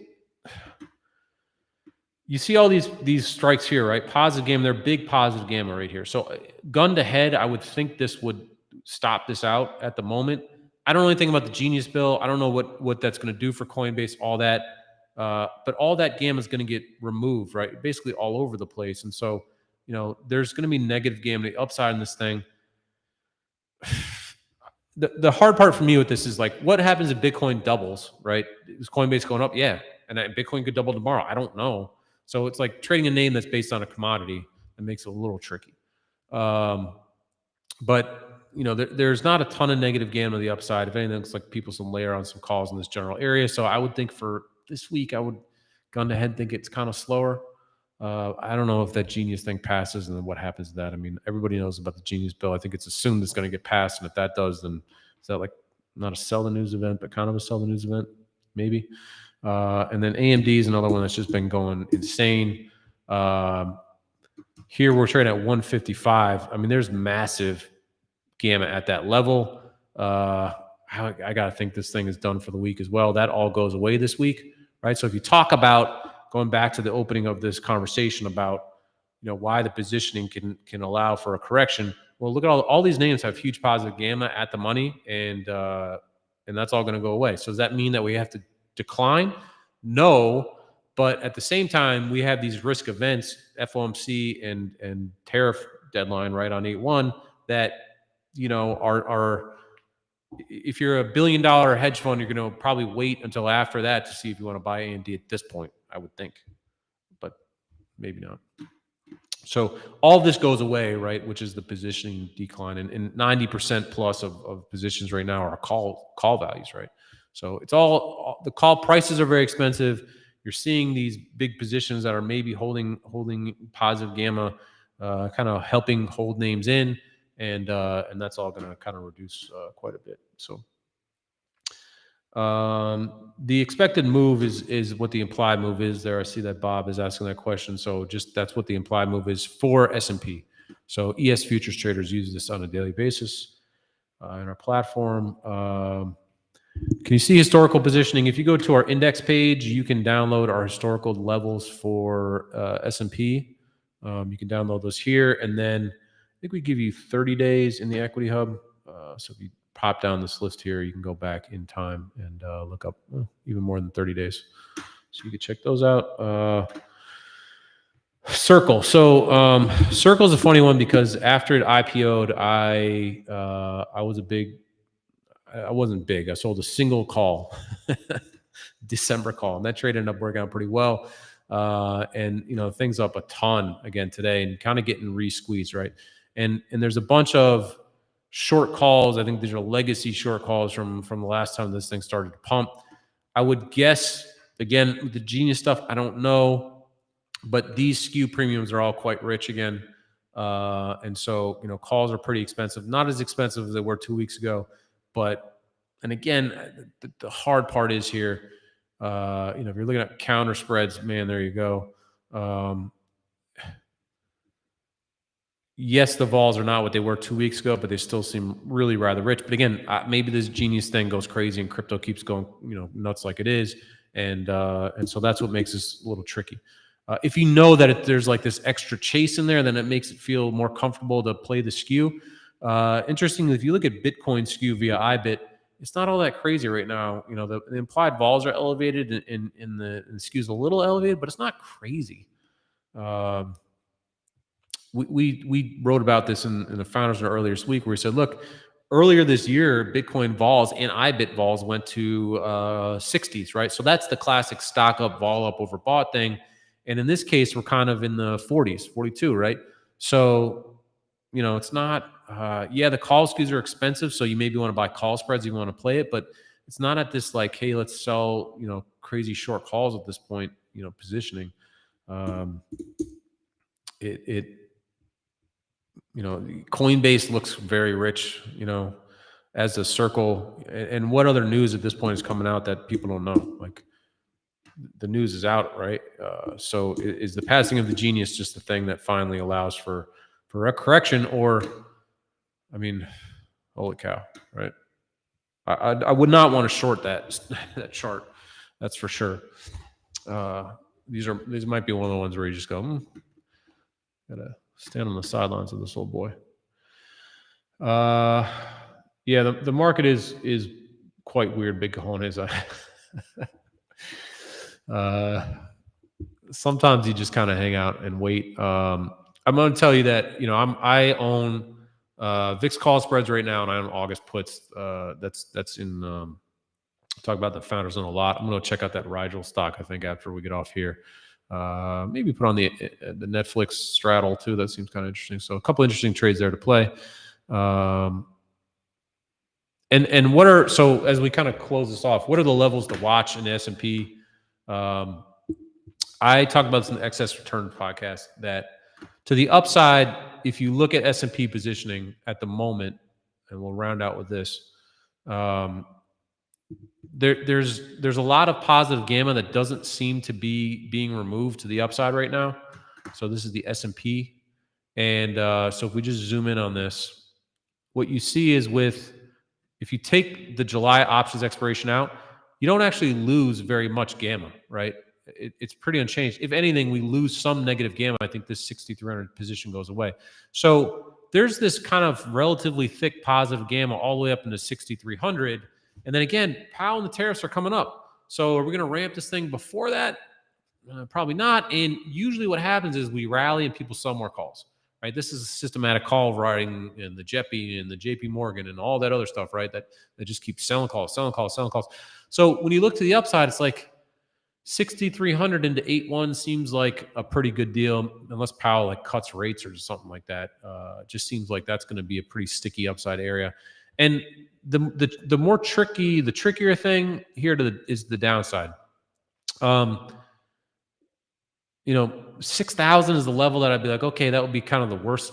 you see all these strikes here, right? Positive gamma, they're big positive gamma right here. So gun to head, I would think this would stop this out at the moment. I don't know anything about the Genius bill. I don't know what that's going to do for Coinbase, all that. But all that gamma is going to get removed, right? Basically all over the place. And so, there's going to be negative gamma upside in this thing. The hard part for me with this is like, what happens if Bitcoin doubles, right? Is Coinbase going up? Yeah. And Bitcoin could double tomorrow. I don't know. So it's like trading a name that's based on a commodity that makes it a little tricky. But, there's not a ton of negative gamma to the upside. If anything, it's like people some layer on some calls in this general area. So I would think for this week, I would gun to head think it's kind of slower. I don't know if that Genius thing passes and then what happens to that. I mean, everybody knows about the Genius bill. I think it's assumed it's going to get passed. And if that does, then is that like not a sell the news event, but kind of a sell the news event, maybe. And then AMD is another one that's just been going insane. Here we're trading at 155. I mean, there's massive gamma at that level. I got to think this thing is done for the week as well. That all goes away this week, right? So if you talk about going back to the opening of this conversation about, why the positioning can allow for a correction. Well, look at all these names have huge positive gamma at the money, and that's all going to go away. So does that mean that we have to decline? No, but at the same time, we have these risk events, FOMC and tariff deadline right on 8/1 that are if you're $1 billion hedge fund, you're going to probably wait until after that to see if you want to buy AMD at this point, I would think, but maybe not. So all of this goes away, right? Which is the positioning decline, and 90% plus of positions right now are call values, right? So it's all the call prices are very expensive. You're seeing these big positions that are maybe holding positive gamma, kind of helping hold names in, and that's all going to kind of reduce quite a bit. So the expected move is what the implied move is there. I see that Bob is asking that question. So just that's what the implied move is for S&P. So ES futures traders use this on a daily basis in our platform. Can you see historical positioning? If you go to our index page, you can download our historical levels for S&P. You can download those here, and then I think we give you 30 days in the Equity Hub. So if you pop down this list here, you can go back in time and look up even more than 30 days. So you can check those out. Circle. So Circle is a funny one because after it IPO'd, I wasn't big. I sold a single call, December call, and that trade ended up working out pretty well. And things up a ton again today, and kind of getting re-squeezed, right? And there's a bunch of short calls. I think these are legacy short calls from the last time this thing started to pump. I would guess, again, with the Genius stuff, I don't know, but these skew premiums are all quite rich again. And so, calls are pretty expensive. Not as expensive as they were 2 weeks ago, but, and again, the hard part is here, if you're looking at counter spreads, man, there you go. Yes, the vols are not what they were 2 weeks ago, but they still seem really rather rich. But again, maybe this Genius thing goes crazy and crypto keeps going, nuts like it is, and so that's what makes this a little tricky. If you know that there's like this extra chase in there, then it makes it feel more comfortable to play the skew. Interestingly, if you look at Bitcoin skew via IBIT, it's not all that crazy right now. The implied vols are elevated, and the skew's a little elevated, but it's not crazy. We wrote about this in the Founders earlier this week, where we said, look, earlier this year, Bitcoin vols and IBIT vols went to 60s, right? So that's the classic stock up, vol up, overbought thing. And in this case, we're kind of in the 40s, 42, right? So, it's not, the call skews are expensive. So you maybe want to buy call spreads, you want to play it, but it's not at this like, hey, let's sell, crazy short calls at this point, positioning. Coinbase looks very rich, as a Circle. And what other news at this point is coming out that people don't know? Like, the news is out, right? So is the passing of the Genius just the thing that finally allows for a correction? Or, holy cow, right? I would not want to short that chart. That's for sure. These might be one of the ones where you just go, gotta stand on the sidelines of this old boy. The market is quite weird, big cojones. Sometimes you just kind of hang out and wait. I'm going to tell you that I own VIX call spreads right now, and I own August puts. That's in. Talk about the Founders Zone a lot. I'm going to check out that Rigel stock, I think, after we get off here. Maybe put on the Netflix straddle too. That seems kind of interesting. So a couple interesting trades there to play. And what are, so as we kind of close this off, what are the levels to watch in the S&P? I talked about this in the Excess Return podcast, that to the upside, if you look at S&P positioning at the moment, and we'll round out with this, there's a lot of positive gamma that doesn't seem to be being removed to the upside right now. So this is the S&P. And so if we just zoom in on this, what you see is if you take the July options expiration out, you don't actually lose very much gamma, right? It's pretty unchanged. If anything, we lose some negative gamma. I think this 6,300 position goes away. So there's this kind of relatively thick positive gamma all the way up into 6,300. And then again, Powell and the tariffs are coming up. So are we going to ramp this thing before that? Probably not. And usually what happens is we rally and people sell more calls, right? This is a systematic call writing in the JEPI and the JP Morgan and all that other stuff, right? That just keeps selling calls. So when you look to the upside, it's like 6,300 into 8.1 seems like a pretty good deal, unless Powell like cuts rates or something like that. Just seems like that's going to be a pretty sticky upside area. And the more tricky, the trickier thing here is the downside. 6,000 is the level that I'd be like, okay, that would be kind of the worst,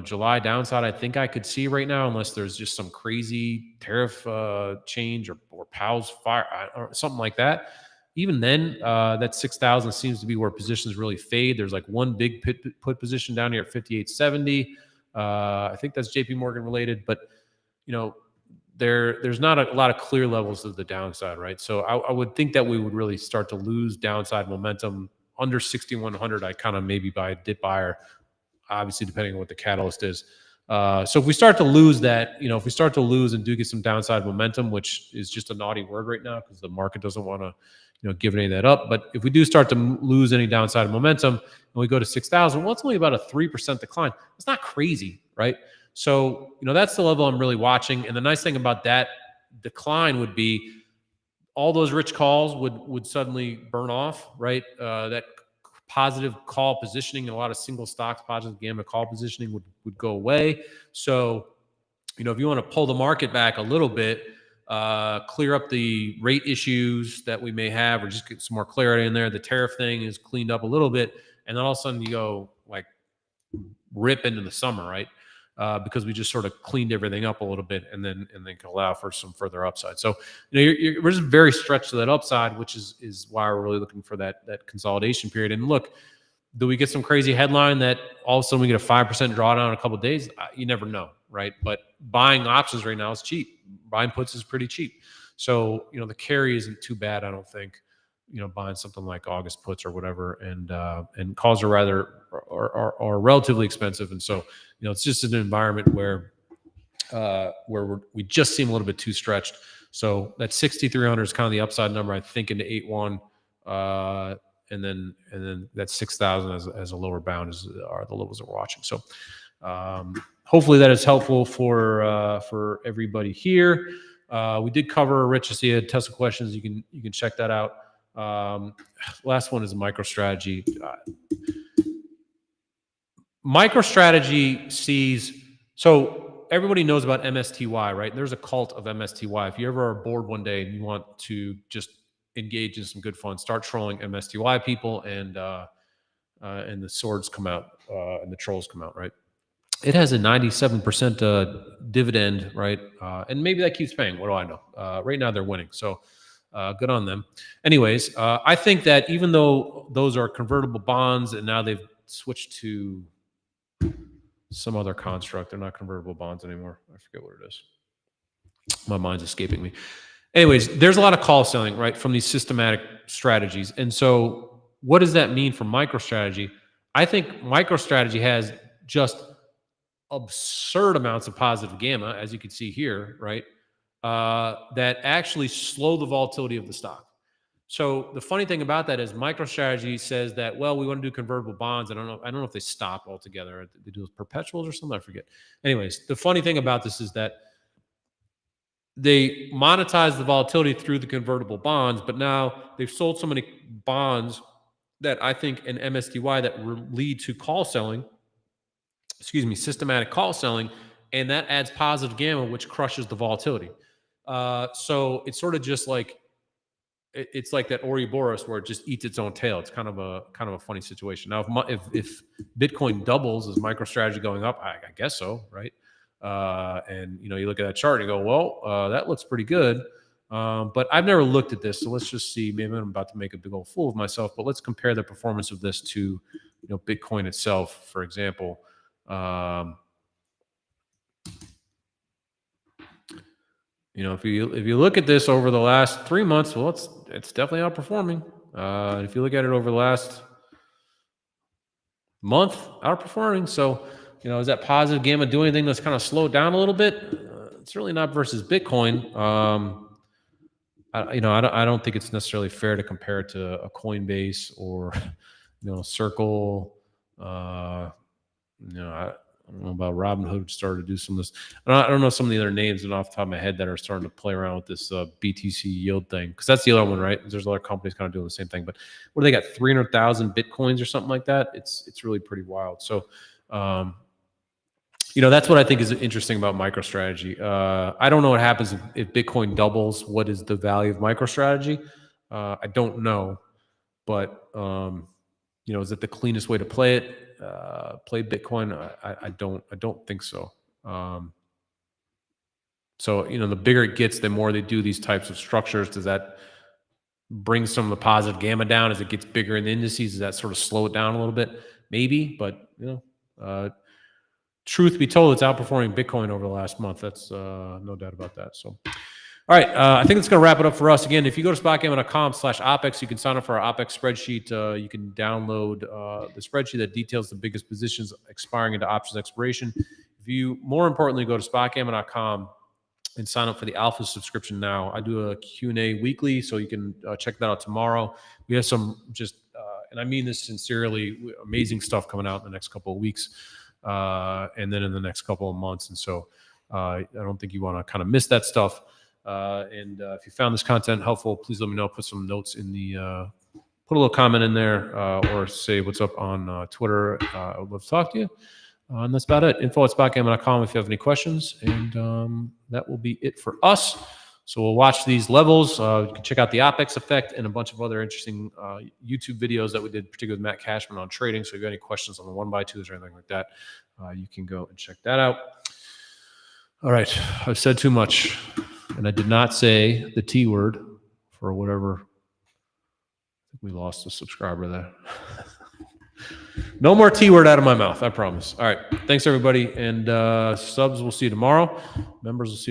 July downside I think I could see right now, unless there's just some crazy tariff change or Powell's fire or something like that. Even then, that 6,000 seems to be where positions really fade. There's like one big put position down here at 58.70. I think that's JP Morgan related, but there's not a lot of clear levels of the downside, right? So I would think that we would really start to lose downside momentum under 6,100. I kind of maybe buy a dip buyer, obviously depending on what the catalyst is. So if we start to lose that, if we start to lose and do get some downside momentum, which is just a naughty word right now because the market doesn't want to, give any of that up. But if we do start to lose any downside momentum and we go to 6,000, well, it's only about a 3% decline. It's not crazy, right? So, that's the level I'm really watching. And the nice thing about that decline would be all those rich calls would suddenly burn off, right? That positive call positioning and a lot of single stocks, positive gamma call positioning would go away. So, if you want to pull the market back a little bit, clear up the rate issues that we may have, or just get some more clarity in there. The tariff thing is cleaned up a little bit, and then all of a sudden you go like rip into the summer, right? Because we just sort of cleaned everything up a little bit, and then can allow for some further upside. So we're just very stretched to that upside, which is why we're really looking for that consolidation period. And look, do we get some crazy headline that all of a sudden we get a 5% drawdown in a couple of days? You never know, right? But buying options right now is cheap. Buying puts is pretty cheap. So the carry isn't too bad, I don't think. Buying something like August puts or whatever, and calls are are relatively expensive, and so it's just an environment where we just seem a little bit too stretched. So that 6,300 is kind of the upside number I think into 8.1, and then that 6,000 as a lower bound are the levels that we're watching. So hopefully that is helpful for everybody here. We did cover Rich. I see you had Tesla questions. You can check that out. Last one is MicroStrategy. MicroStrategy sees, so everybody knows about MSTY, right? There's a cult of MSTY. If you ever are bored one day and you want to just engage in some good fun, start trolling MSTY people, and the swords come out and the trolls come out, right? It has a 97% dividend, right? And maybe that keeps paying. What do I know? Right now they're winning. So good on them. Anyways, I think that even though those are convertible bonds and now they've switched to some other construct, they're not convertible bonds anymore. I forget what it is. My mind's escaping me. Anyways, there's a lot of call selling, right, from these systematic strategies. And so what does that mean for MicroStrategy? I think MicroStrategy has just absurd amounts of positive gamma, as you can see here, right? That actually slow the volatility of the stock. So the funny thing about that is MicroStrategy says that, well, we want to do convertible bonds. I don't know if they stopped altogether. They do perpetuals or something. I forget. Anyways, the funny thing about this is that they monetize the volatility through the convertible bonds, but now they've sold so many bonds that I think in MSTY that lead to call selling, systematic call selling, and that adds positive gamma, which crushes the volatility. So it's sort of just like, it's like that Ouroboros where it just eats its own tail. It's kind of a funny situation. Now, if Bitcoin doubles, is MicroStrategy going up? I guess so, right? And you look at that chart and you go, well, that looks pretty good. But I've never looked at this, so let's just see. Maybe I'm about to make a big old fool of myself, but let's compare the performance of this to Bitcoin itself, for example. If you look at this over the last 3 months, well, it's definitely outperforming. If you look at it over the last month, outperforming. So, is that positive gamma doing anything that's kind of slowed down a little bit? It's really not versus Bitcoin. I don't think it's necessarily fair to compare it to a Coinbase or Circle. I'm don't know about Robinhood started to do some of this. I don't know some of the other names and off the top of my head that are starting to play around with this BTC yield thing, because that's the other one, right? There's other companies kind of doing the same thing. But what do they got? 300,000 Bitcoins or something like that. It's really pretty wild. So, that's what I think is interesting about MicroStrategy. I don't know what happens if Bitcoin doubles. What is the value of MicroStrategy? I don't know, but is it the cleanest way to play it? Play Bitcoin? I don't think so. So the bigger it gets, the more they do these types of structures. Does that bring some of the positive gamma down as it gets bigger in the indices? Does that sort of slow it down a little bit? Maybe, but truth be told, it's outperforming Bitcoin over the last month. That's no doubt about that. So, all right, I think it's going to wrap it up for us. Again, if you go to spotgamma.com/OPEX, you can sign up for our OPEX spreadsheet. You can download the spreadsheet that details the biggest positions expiring into options expiration. If you, more importantly, go to spotgamma.com and sign up for the Alpha subscription now. I do a Q&A weekly, so you can check that out tomorrow. We have some just, and I mean this sincerely, amazing stuff coming out in the next couple of weeks. And then in the next couple of months. And so I don't think you want to kind of miss that stuff. And if you found this content helpful, please let me know. Put some notes in the, put a little comment in there or say what's up on Twitter. I would love to talk to you. And that's about it. info@spotgamma.com if you have any questions. And that will be it for us. So we'll watch these levels. You can check out the OPEX effect and a bunch of other interesting YouTube videos that we did, particularly with Matt Cashman on trading. So if you have any questions on the 1x2s or anything like that, you can go and check that out. All right. I've said too much, and I did not say the T word for whatever. I think we lost a subscriber there. No more T word out of my mouth, I promise. All right. Thanks, everybody. And subs, we'll see you tomorrow. Members, we'll see you tomorrow.